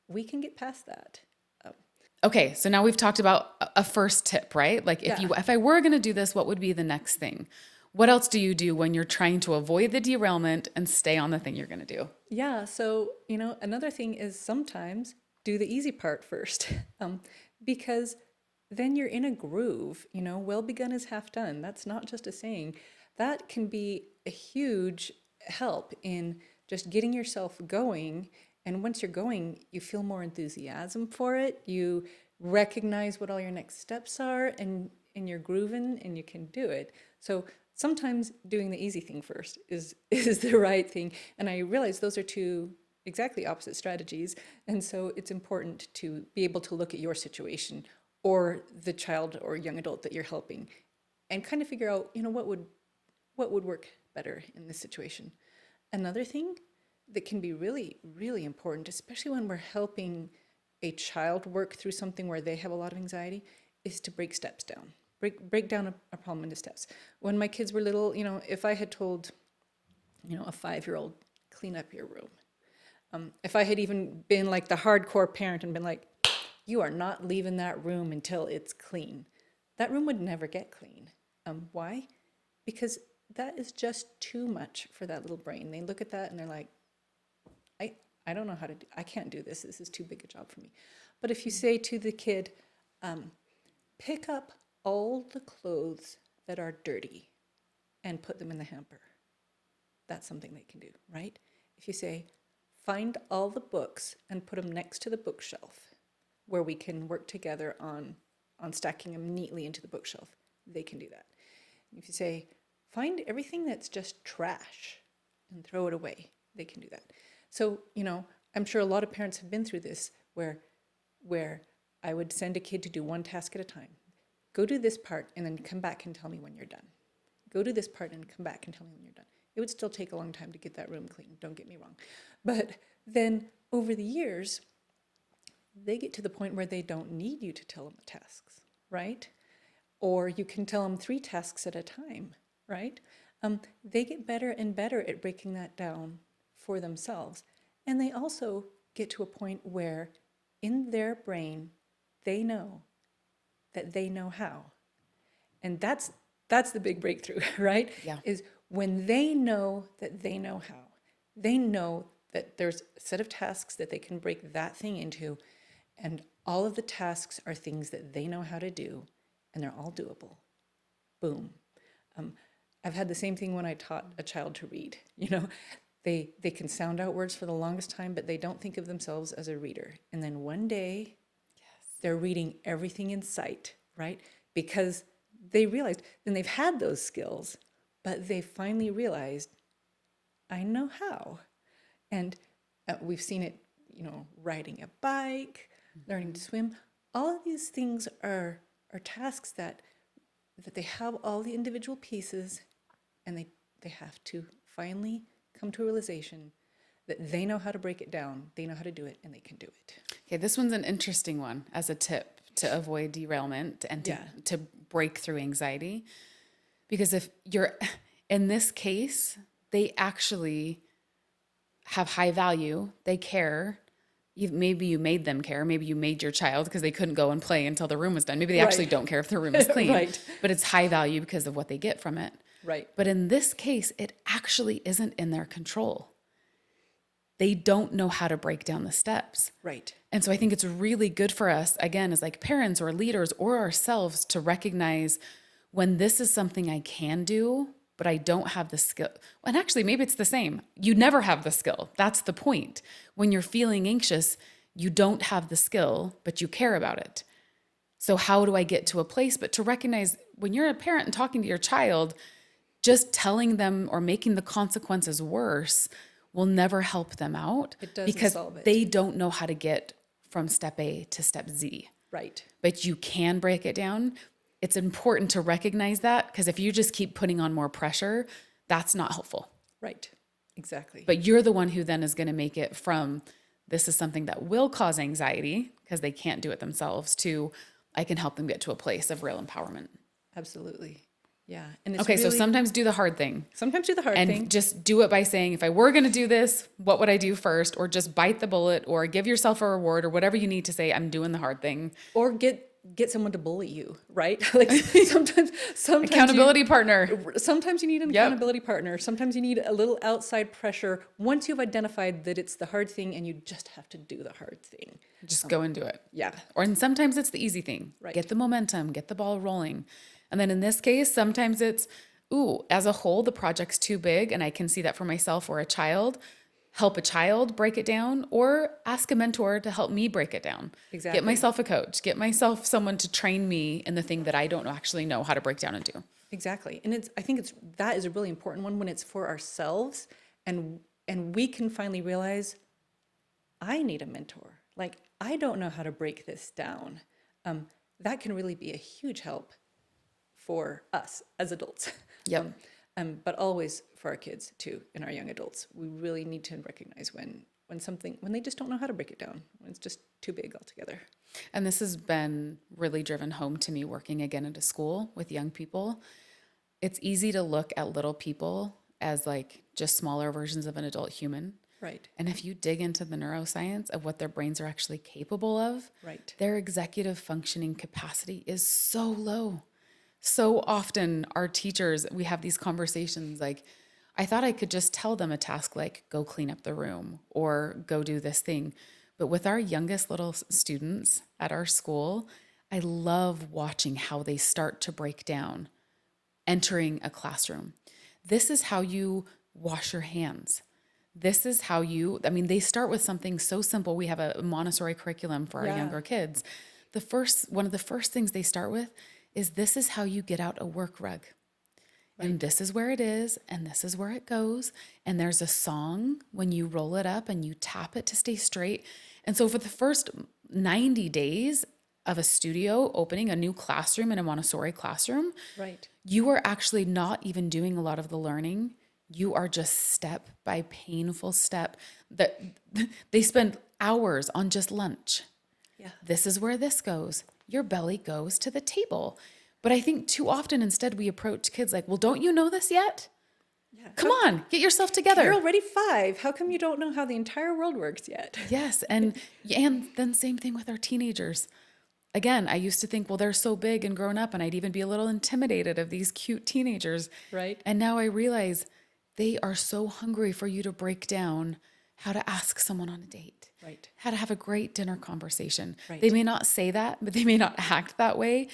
we can get past that. Um, Okay, so now we've talked about a first tip, right? Like yeah, if I were going to do this, what would be the next thing? What else do you do when you're trying to avoid the derailment and stay on the thing you're going to do? yeah. So another thing is sometimes do the easy part first, because then you're in a groove. Well begun is half done. That's not just a saying. That can be a huge help in just getting yourself going. And once you're going, you feel more enthusiasm for it. You recognize what all your next steps are, and you're grooving and you can do it. So sometimes doing the easy thing first is the right thing. And I realize those are two exactly opposite strategies. And so it's important to be able to look at your situation or the child or young adult that you're helping and kind of figure out, what would work better in this situation. Another thing that can be really, really important, especially when we're helping a child work through something where they have a lot of anxiety, is to break steps down. Break down a problem into steps. When my kids were little, if I had told, a 5-year-old, clean up your room. If I had even been like the hardcore parent and been like, you are not leaving that room until it's clean, that room would never get clean. Why? Because that is just too much for that little brain. They look at that and they're like, I, I don't know how to do, I can't do this. This is too big a job for me. But if you say to the kid, pick up all the clothes that are dirty and put them in the hamper, that's something they can do, right? If you say, find all the books and put them next to the bookshelf where we can work together on stacking them neatly into the bookshelf, they can do that. If you say, find everything that's just trash and throw it away, they can do that. So, I'm sure a lot of parents have been through this where I would send a kid to do one task at a time. Go do this part and then come back and tell me when you're done. Go do this part and come back and tell me when you're done. It would still take a long time to get that room clean, don't get me wrong. But then over the years, they get to the point where they don't need you to tell them the tasks, right? Or you can tell them 3 tasks at a time, right? They get better and better at breaking that down for themselves. And they also get to a point where in their brain, they know that they know how. And that's the big breakthrough, right? Yeah. Is when they know that they know how. They know that there's a set of tasks that they can break that thing into, and all of the tasks are things that they know how to do, and they're all doable. Boom. I've had the same thing when I taught a child to read. They can sound out words for the longest time, but they don't think of themselves as a reader. And then one day, they're reading everything in sight, right? Because they realized, then they've had those skills, but they finally realized, I know how. And we've seen it, riding a bike, learning to swim. All of these things are tasks that they have all the individual pieces, and they have to finally come to a realization that they know how to break it down, they know how to do it, and they can do it. Okay, this one's an interesting one as a tip to avoid derailment and to break through anxiety. Because if you're, in this case, they actually have high value, they care. Maybe you made them care. Maybe you made your child because they couldn't go and play until the room was done. Maybe they actually don't care if the room is clean, Right. But it's high value because of what they get from it. Right. But in this case, it actually isn't in their control. They don't know how to break down the steps. Right. And so I think it's really good for us, again, as like parents or leaders or ourselves, to recognize when this is something I can do, but I don't have the skill. And actually, maybe it's the same. You never have the skill. That's the point. When you're feeling anxious, you don't have the skill, but you care about it. So how do I get to a place? But to recognize when you're a parent and talking to your child, just telling them or making the consequences worse will never help them out. It doesn't because solve it. they don't know how to get from step A to step Z. Right. But you can break it down. It's important to recognize that, because if you just keep putting on more pressure, that's not helpful. Right. Exactly. But you're the one who then is going to make it from this is something that will cause anxiety because they can't do it themselves to I can help them get to a place of real empowerment. Absolutely. Yeah. And it's Okay, so really, sometimes do the hard thing. sometimes do the hard And thing. just do it by saying, if I were going to do this, what would I do first? Or just bite the bullet, or give yourself a reward, or whatever you need to say, I'm doing the hard thing. Or get someone to bully you, right? Like sometimes Accountability partner. Sometimes you need an accountability partner. Sometimes you need a little outside pressure once you've identified that it's the hard thing and you just have to do the hard thing. Just go and do it. Yeah. And sometimes it's the easy thing. Right. Get the momentum, get the ball rolling. And then in this case, sometimes it's, as a whole, the project's too big, and I can see that for myself or a child. Help a child break it down, or ask a mentor to help me break it down. Exactly. Get myself a coach, get myself someone to train me in the thing that I don't actually know how to break down and do. Exactly. And I think that is a really important one when it's for ourselves, and we can finally realize I need a mentor. Like, I don't know how to break this down. That can really be a huge help for us as adults. Yep. But always for our kids too, and our young adults. We really need to recognize when they just don't know how to break it down, when it's just too big altogether. And this has been really driven home to me working again at a school with young people. It's easy to look at little people as like just smaller versions of an adult human. Right. And if you dig into the neuroscience of what their brains are actually capable of, Right. their executive functioning capacity is so low. So often our teachers, we have these conversations like, I thought I could just tell them a task like go clean up the room or go do this thing. But with our youngest little students at our school, I love watching how they start to break down entering a classroom. This is how you wash your hands. This is how they start with something so simple. We have a Montessori curriculum for our Yeah. younger kids. One of the first things they start with is this is how you get out a work rug. And this is where it is, and this is where it goes. And there's a song when you roll it up and you tap it to stay straight. And so for the first 90 days of a studio opening a new classroom in a Montessori classroom, Right. you are actually not even doing a lot of the learning. You are just step by painful step that they spend hours on just lunch. Yeah. This is where this goes. Your belly goes to the table. But I think too often instead we approach kids like, well, don't you know this yet? Yeah. Come on, get yourself together. You're already 5. How come you don't know how the entire world works yet? Yes. And then same thing with our teenagers. Again, I used to think, well, they're so big and grown up, and I'd even be a little intimidated of these cute teenagers. Right. And now I realize they are so hungry for you to break down how to ask someone on a date, Right. how to have a great dinner conversation. Right. They may not say that, but they may not act that way,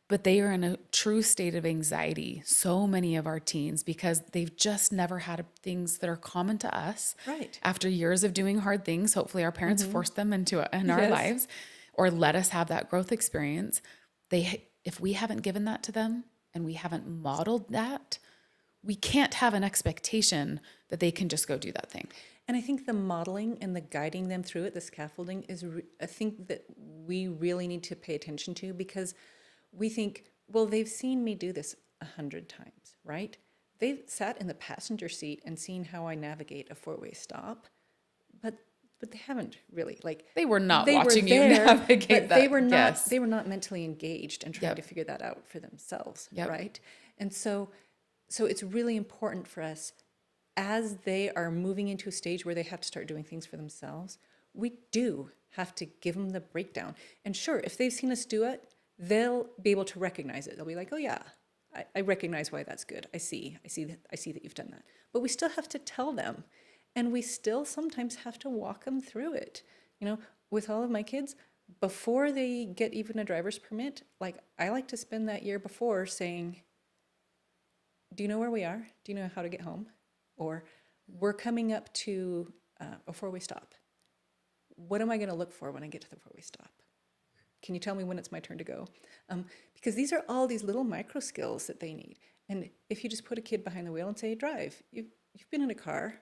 but they are in a true state of anxiety, so many of our teens, because they've just never had things that are common to us. Right. After years of doing hard things, hopefully our parents forced them in our Yes. lives or let us have that growth experience. If we haven't given that to them and we haven't modeled that, we can't have an expectation that they can just go do that thing. And I think the modeling and the guiding them through it, the scaffolding, is I think that we really need to pay attention to, because we think, well, they've seen me do this 100 times, right? They've sat in the passenger seat and seen how I navigate a 4-way stop, but they haven't really, like, They were not they watching were there, you navigate but that. they were not mentally engaged and trying Yep. to figure that out for themselves, Yep. right? And so it's really important for us, as they are moving into a stage where they have to start doing things for themselves, we do have to give them the breakdown. And sure, if they've seen us do it, they'll be able to recognize it. They'll be like, oh yeah, I recognize why that's good. I see that you've done that. But we still have to tell them, and we still sometimes have to walk them through it. With all of my kids, before they get even a driver's permit, like, I like to spend that year before saying, do you know where we are? Do you know how to get home? Or, we're coming up to a 4-way stop. What am I going to look for when I get to the 4-way stop? Can you tell me when it's my turn to go? Because these are all these little micro skills that they need. And if you just put a kid behind the wheel and say, drive, you've been in a car,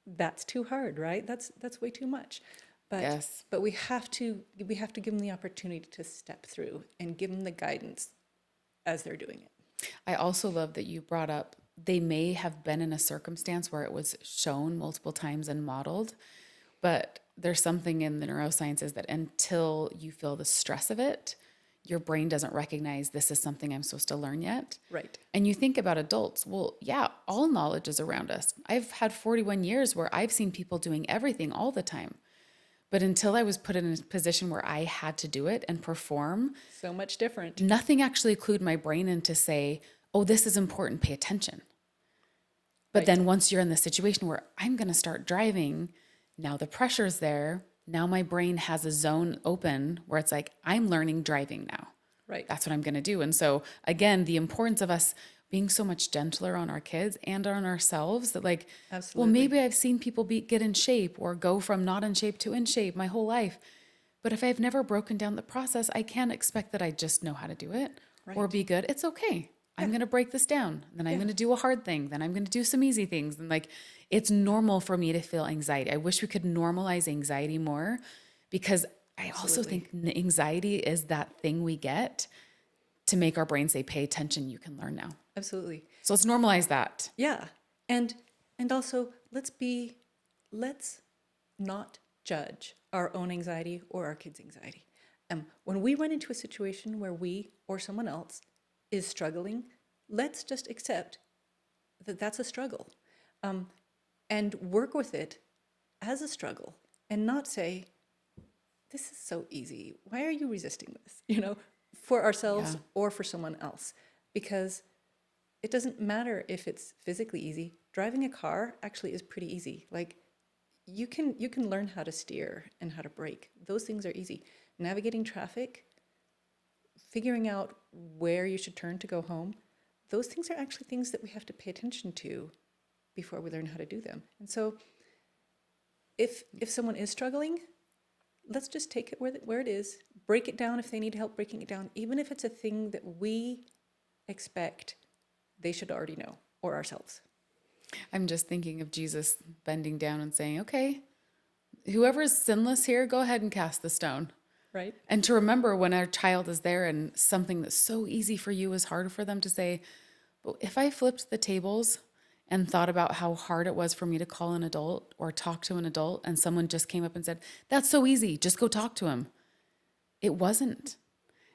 that's too hard, right? That's way too much. But Yes. but we have to give them the opportunity to step through and give them the guidance as they're doing it. I also love that you brought up they may have been in a circumstance where it was shown multiple times and modeled, but there's something in the neurosciences that until you feel the stress of it, your brain doesn't recognize this is something I'm supposed to learn yet. Right. And you think about adults, well, yeah, all knowledge is around us. I've had 41 years where I've seen people doing everything all the time. But until I was put in a position where I had to do it and perform, So much different. nothing actually clued my brain in to say, oh, this is important, pay attention. But Right. then once you're in the situation where I'm going to start driving, now the pressure's there. Now my brain has a zone open where it's like, I'm learning driving now. Right. That's what I'm going to do. And so again, the importance of us being so much gentler on our kids and on ourselves that like, Absolutely. well, maybe I've seen people get in shape or go from not in shape to in shape my whole life. But if I've never broken down the process, I can't expect that I just know how to do it or Right. be good. It's okay. I'm going to break this down. Then I'm going to do a hard thing. Then I'm going to do some easy things. And like, it's normal for me to feel anxiety. I wish we could normalize anxiety more, because I also think anxiety is that thing we get to make our brain say, pay attention, you can learn now. Absolutely. So let's normalize that. Yeah. And also, let's not judge our own anxiety or our kids' anxiety. When we run into a situation where we or someone else is struggling, let's just accept that that's a struggle, and work with it as a struggle, and not say, this is so easy. Why are you resisting this? For ourselves or for someone else, because it doesn't matter if it's physically easy. Driving a car actually is pretty easy. Like you can learn how to steer and how to brake. Those things are easy. Navigating traffic, figuring out where you should turn to go home, those things are actually things that we have to pay attention to before we learn how to do them. And so if someone is struggling, let's just take it where it is, break it down if they need help breaking it down, even if it's a thing that we expect they should already know, or ourselves. I'm just thinking of Jesus bending down and saying, okay, whoever is sinless here, go ahead and cast the stone. Right? And to remember when our child is there and something that's so easy for you is hard for them, to say, but if I flipped the tables and thought about how hard it was for me to call an adult or talk to an adult, and someone just came up and said, that's so easy, just go talk to him. It wasn't.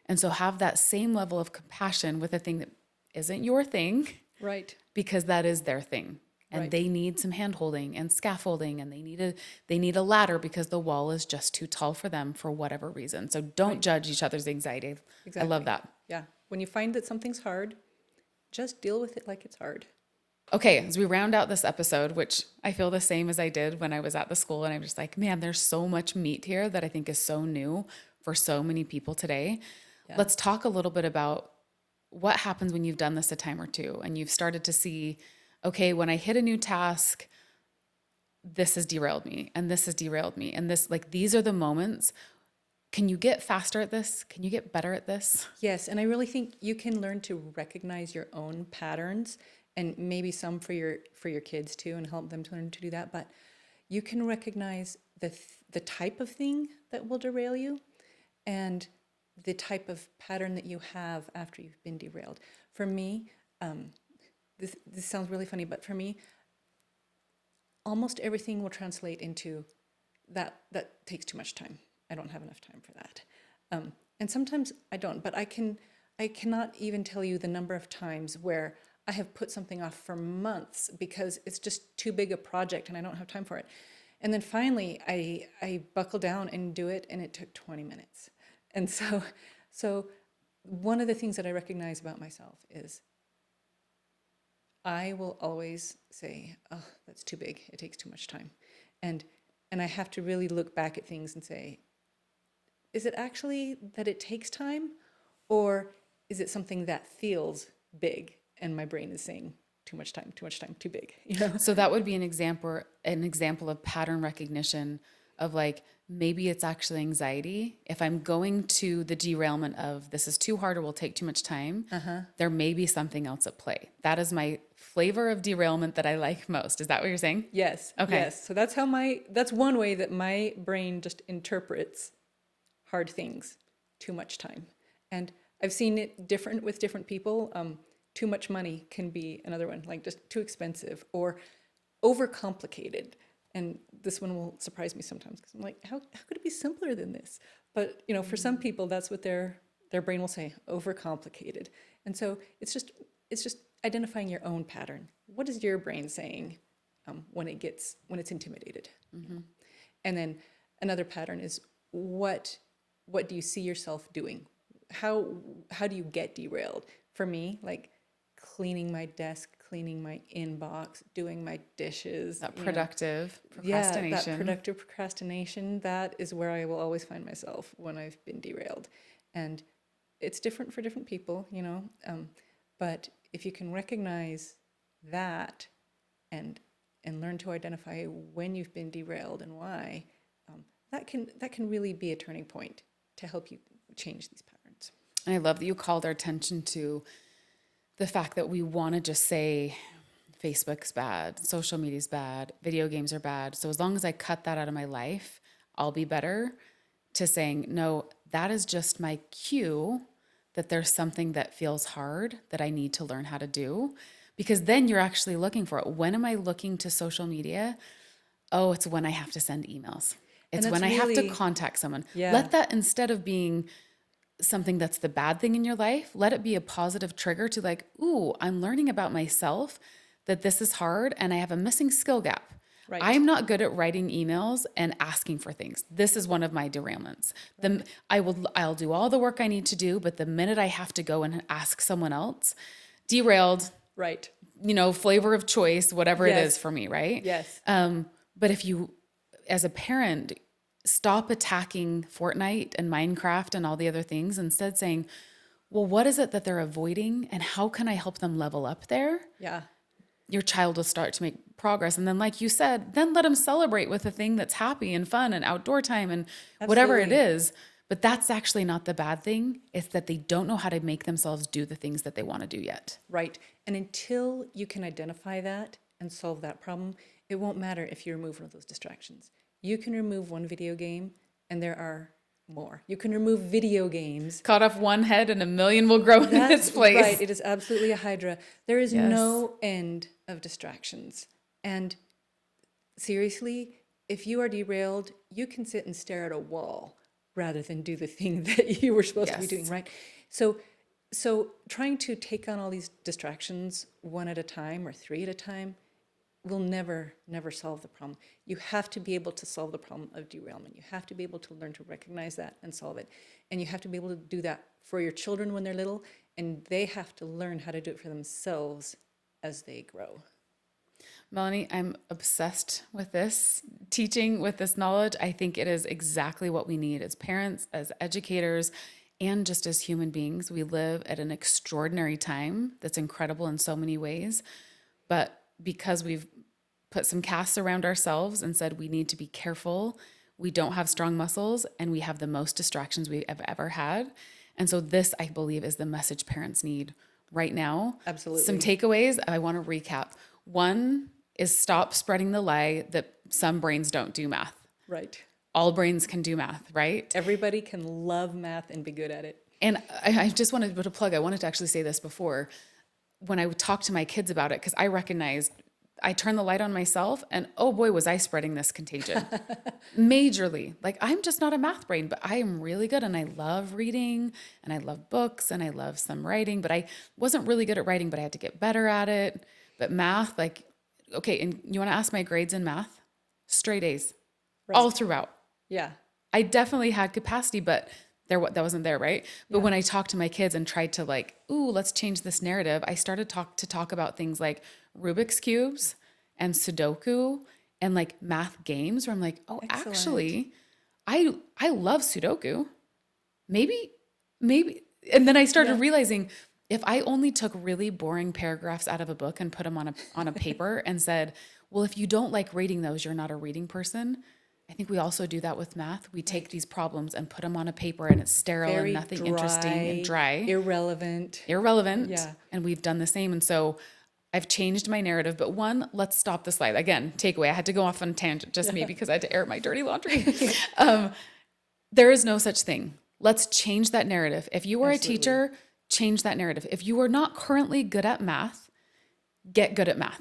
And so have that same level of compassion with a thing that isn't your thing. Right. Because that is their thing. And Right. they need some hand holding and scaffolding, and they need a ladder because the wall is just too tall for them for whatever reason. So don't judge each other's anxiety. Exactly. I love that. Yeah. When you find that something's hard, just deal with it like it's hard. Okay, as we round out this episode, which I feel the same as I did when I was at the school, and I'm just like, man, there's so much meat here that I think is so new for so many people today. Yeah. Let's talk a little bit about what happens when you've done this a time or two and you've started to see, okay, when I hit a new task, this has derailed me and this has derailed me. And this, like, these are the moments. Can you get faster at this? Can you get better at this? Yes, and I really think you can learn to recognize your own patterns, and maybe some for your kids too, and help them to learn to do that. But you can recognize the type of thing that will derail you, and the type of pattern that you have after you've been derailed. For me, this sounds really funny, but for me, almost everything will translate into that takes too much time. I don't have enough time for that. And sometimes I don't, but I cannot even tell you the number of times where I have put something off for months because it's just too big a project and I don't have time for it. And then finally I buckle down and do it, and it took 20 minutes. And so one of the things that I recognize about myself is I will always say, oh, that's too big. It takes too much time. And I have to really look back at things and say, is it actually that it takes time, or is it something that feels big and my brain is saying too much time, too big, you know? So that would be an example of pattern recognition of, like, maybe it's actually anxiety. If I'm going to the derailment of this is too hard or will take too much time, there may be something else at play. That is my flavor of derailment that I like most. Is that what you're saying? Yes. Okay. Yes. So that's one way that my brain just interprets hard things, too much time. And I've seen it different with different people. Too much money can be another one, like just too expensive or overcomplicated. And this one will surprise me sometimes because I'm like, how could it be simpler than this? But for some people, that's what their brain will say, overcomplicated. And so it's just identifying your own pattern. What is your brain saying when it's intimidated? Mm-hmm. And then another pattern is what do you see yourself doing? How do you get derailed? For me, like cleaning my desk, cleaning my inbox, doing my dishes. That productive procrastination. Yeah, that productive procrastination, that is where I will always find myself when I've been derailed. And it's different for different people, but if you can recognize that and learn to identify when you've been derailed and why, that can really be a turning point to help you change these patterns. And I love that you called our attention to the fact that we want to just say Facebook's bad, social media's bad, video games are bad. So as long as I cut that out of my life, I'll be better, to saying, no, that is just my cue that there's something that feels hard that I need to learn how to do. Because then you're actually looking for it. When am I looking to social media? Oh, it's when I have to send emails. It's when I have to contact someone. Yeah. Let that, instead of being something that's the bad thing in your life, let it be a positive trigger to, like, ooh, I'm learning about myself that this is hard and I have a missing skill gap. Right. I'm not good at writing emails and asking for things. This is one of my derailments. Right. I'll do all the work I need to do, but the minute I have to go and ask someone else, derailed, Right. Flavor of choice, whatever it Yes. is for me, right? Yes. But if you, as a parent, stop attacking Fortnite and Minecraft and all the other things, instead saying, well, what is it that they're avoiding and how can I help them level up there? Yeah. Your child will start to make progress. And then, like you said, then let them celebrate with a thing that's happy and fun and outdoor time and whatever it Absolutely. is. But that's actually not the bad thing. It's that they don't know how to make themselves do the things that they want to do yet. Right. And until you can identify that and solve that problem, it won't matter if you remove one of those distractions. You can remove one video game and there are more. You can remove video games. Cut off one head and a million will grow in its place. Right. It is absolutely a hydra. There is Yes. no end of distractions. And seriously, if you are derailed, you can sit and stare at a wall rather than do the thing that you were supposed to be Yes. doing, right? So trying to take on all these distractions one at a time or three at a time will never solve the problem. You have to be able to solve the problem of derailment. You have to be able to learn to recognize that and solve it. And you have to be able to do that for your children when they're little, and they have to learn how to do it for themselves as they grow. Melanie, I'm obsessed with this teaching, with this knowledge. I think it is exactly what we need as parents, as educators, and just as human beings. We live at an extraordinary time that's incredible in so many ways. But because we've put some casts around ourselves and said we need to be careful, we don't have strong muscles, and we have the most distractions we have ever had. And so this, I believe, is the message parents need right now. Absolutely. Some takeaways I want to recap. One is stop spreading the lie that some brains don't do math. Right. All brains can do math, right? Everybody can love math and be good at it. And I just wanted to put a plug. I wanted to actually say this before. When I would talk to my kids about it, because I recognized I turned the light on myself and oh boy, was I spreading this contagion. Majorly. Like I'm just not a math brain, but I am really good and I love reading and I love books and I love some writing, but I wasn't really good at writing, but I had to get better at it. But math, like, okay, and you want to ask my grades in math? Straight A's, Right. all throughout. Yeah. I definitely had capacity, but that wasn't there, right? But when I talked to my kids and tried to like, ooh, let's change this narrative, I started to talk about things like Rubik's Cubes and Sudoku and like math games where I'm like, oh, Excellent. actually, I love Sudoku. Maybe. And then I started realizing if I only took really boring paragraphs out of a book and put them on a paper and said, well, if you don't like reading those, you're not a reading person. I think we also do that with math. We take these problems and put them on a paper and it's sterile Very and nothing dry, interesting and dry. Irrelevant. Yeah. And we've done the same. And so I've changed my narrative. But one, let's stop the slide. Again, takeaway. I had to go off on a tangent, just me because I had to air my dirty laundry. There is no such thing. Let's change that narrative. If you are Absolutely. a teacher, change that narrative. If you are not currently good at math, get good at math.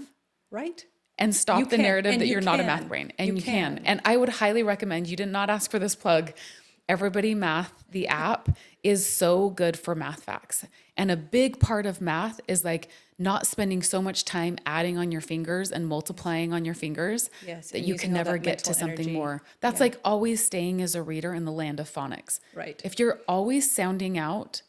Right? And stop You the can, narrative and that you you're not a can. math brain. And You you can. can. And I would highly recommend, you did not ask for this plug, Everybody Math, the app, is so good for math facts. And a big part of math is like not spending so much time adding on your fingers and multiplying on your fingers Yes, that and you using can all never that get to mental something energy. more. That's like always staying as a reader in the land of phonics. Right. If you're always sounding out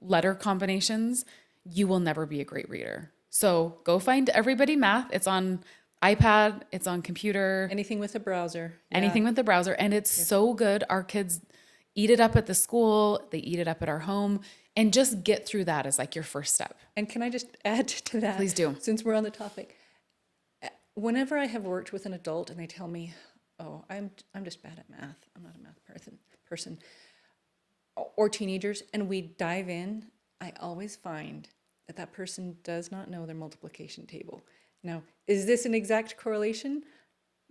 letter combinations, you will never be a great reader. So go find Everybody Math. It's on iPad, it's on computer, Anything with a browser. anything with the browser. And it's so good. Our kids eat it up at the school, they eat it up at our home, and just get through that as like your first step. And can I just add to that? Please do. Since we're on the topic. Whenever I have worked with an adult and they tell me, oh, I'm just bad at math. I'm not a math person. Or teenagers, and we dive in, I always find that person does not know their multiplication table. Now, is this an exact correlation?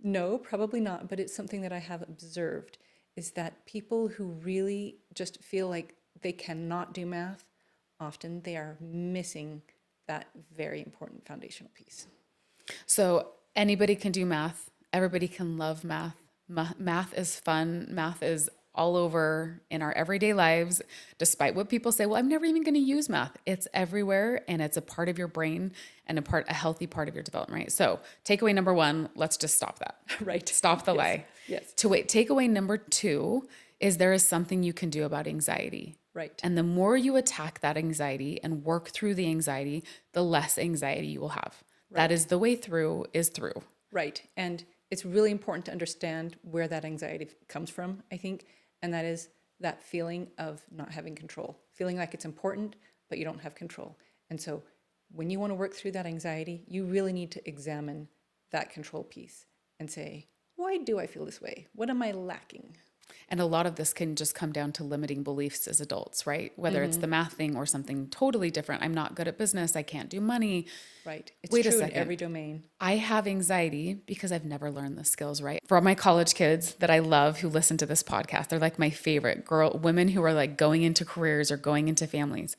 No, probably not, but it's something that I have observed, is that people who really just feel like they cannot do math, often they are missing that very important foundational piece. So anybody can do math. Everybody can love math. Math is fun. Math is all over in our everyday lives, despite what people say, well, I'm never even going to use math. It's everywhere and it's a part of your brain and a healthy part of your development, right? So takeaway number one, let's just stop that. Right. Stop the lie. Yes. Takeaway number two is there is something you can do about anxiety. Right. And the more you attack that anxiety and work through the anxiety, the less anxiety you will have. Right. That is the way through is through. Right. And it's really important to understand where that anxiety comes from, I think. And that is that feeling of not having control, feeling like it's important, but you don't have control. And so when you want to work through that anxiety, you really need to examine that control piece and say, why do I feel this way? What am I lacking? And a lot of this can just come down to limiting beliefs as adults, right? Whether it's the math thing or something totally different. I'm not good at business. I can't do money. Right. It's Wait a true in second. every domain. I have anxiety because I've never learned the skills, right? For all my college kids that I love who listen to this podcast, they're like my favorite women who are like going into careers or going into families.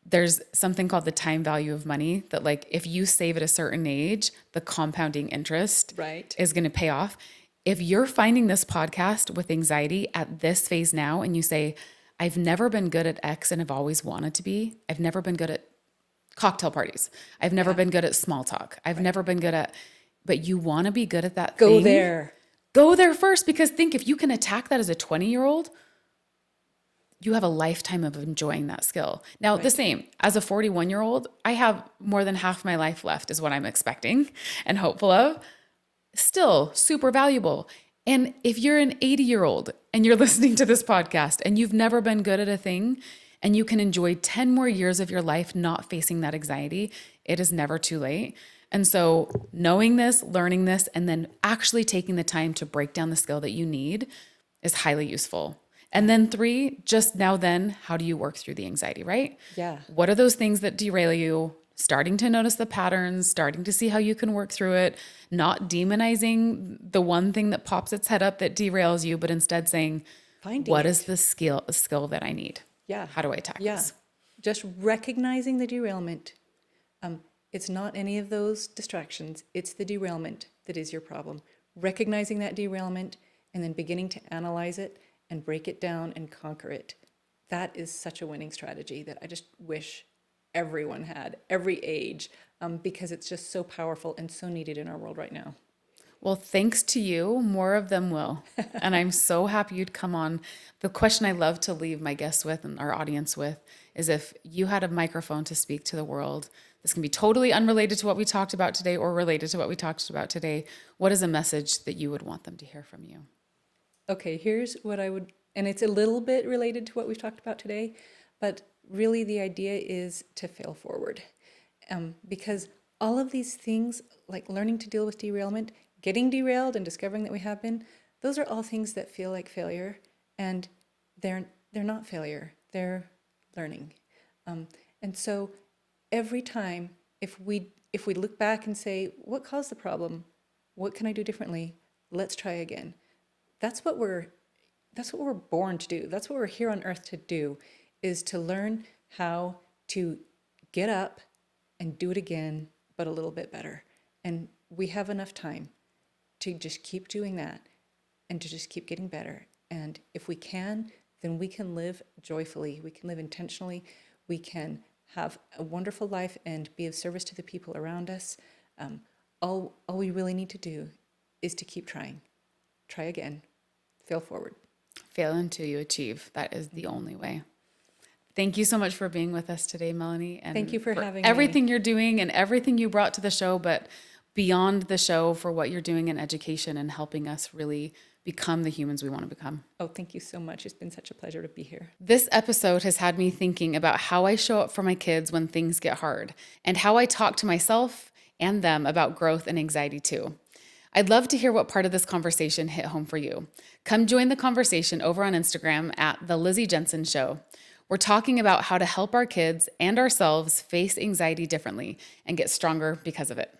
There's something called the time value of money that like if you save at a certain age, the compounding interest Right. is going to pay off. If you're finding this podcast with anxiety at this phase now and you say, I've never been good at X and have always wanted to be, I've never been good at cocktail parties. I've never been good at small talk. I've never been good at, but you want to be good at that thing. Go there. Go there first, because think if you can attack that as a 20-year-old, you have a lifetime of enjoying that skill. Now, the same as a 41-year-old, I have more than half my life left is what I'm expecting and hopeful of. Still super valuable. And if you're an 80-year-old and you're listening to this podcast and you've never been good at a thing and you can enjoy 10 more years of your life not facing that anxiety, it is never too late. And so knowing this, learning this, and then actually taking the time to break down the skill that you need is highly useful. And then 3, just now then, how do you work through the anxiety, right? Yeah. What are those things that derail you? Starting to notice the patterns, starting to see how you can work through it, not demonizing the one thing that pops its head up that derails you, but instead saying, what is the skill that I need? Yeah. How do I attack this? Just recognizing the derailment. It's not any of those distractions. It's the derailment that is your problem. Recognizing that derailment and then beginning to analyze it and break it down and conquer it. That is such a winning strategy that I just wish everyone had, every age, because it's just so powerful and so needed in our world right now. Well, thanks to you, more of them will. And I'm so happy you'd come on. The question I love to leave my guests with and our audience with is if you had a microphone to speak to the world, this can be totally unrelated to what we talked about today or related to what we talked about today. What is a message that you would want them to hear from you? Okay, here's what I would, and it's a little bit related to what we've talked about today, but really the idea is to fail forward. Because all of these things, like learning to deal with derailment, getting derailed and discovering that we have been, those are all things that feel like failure, and they're not failure, they're learning. And so every time, if we look back and say, what caused the problem? What can I do differently? Let's try again. That's what we're born to do. That's what we're here on earth to do, is to learn how to get up and do it again, but a little bit better. And we have enough time to just keep doing that and to just keep getting better. And if we can, then we can live joyfully. We can live intentionally. We can have a wonderful life and be of service to the people around us. All we really need to do is to keep trying. Try again. Fail forward. Fail until you achieve. That is the only way. Thank you so much for being with us today, Melanie. And thank you for having me. Everything you're doing and everything you brought to the show, but beyond the show, for what you're doing in education and helping us really become the humans we want to become. Oh, thank you so much. It's been such a pleasure to be here. This episode has had me thinking about how I show up for my kids when things get hard and how I talk to myself and them about growth and anxiety too. I'd love to hear what part of this conversation hit home for you. Come join the conversation over on Instagram at The Lizzy Jensen Show. We're talking about how to help our kids and ourselves face anxiety differently and get stronger because of it.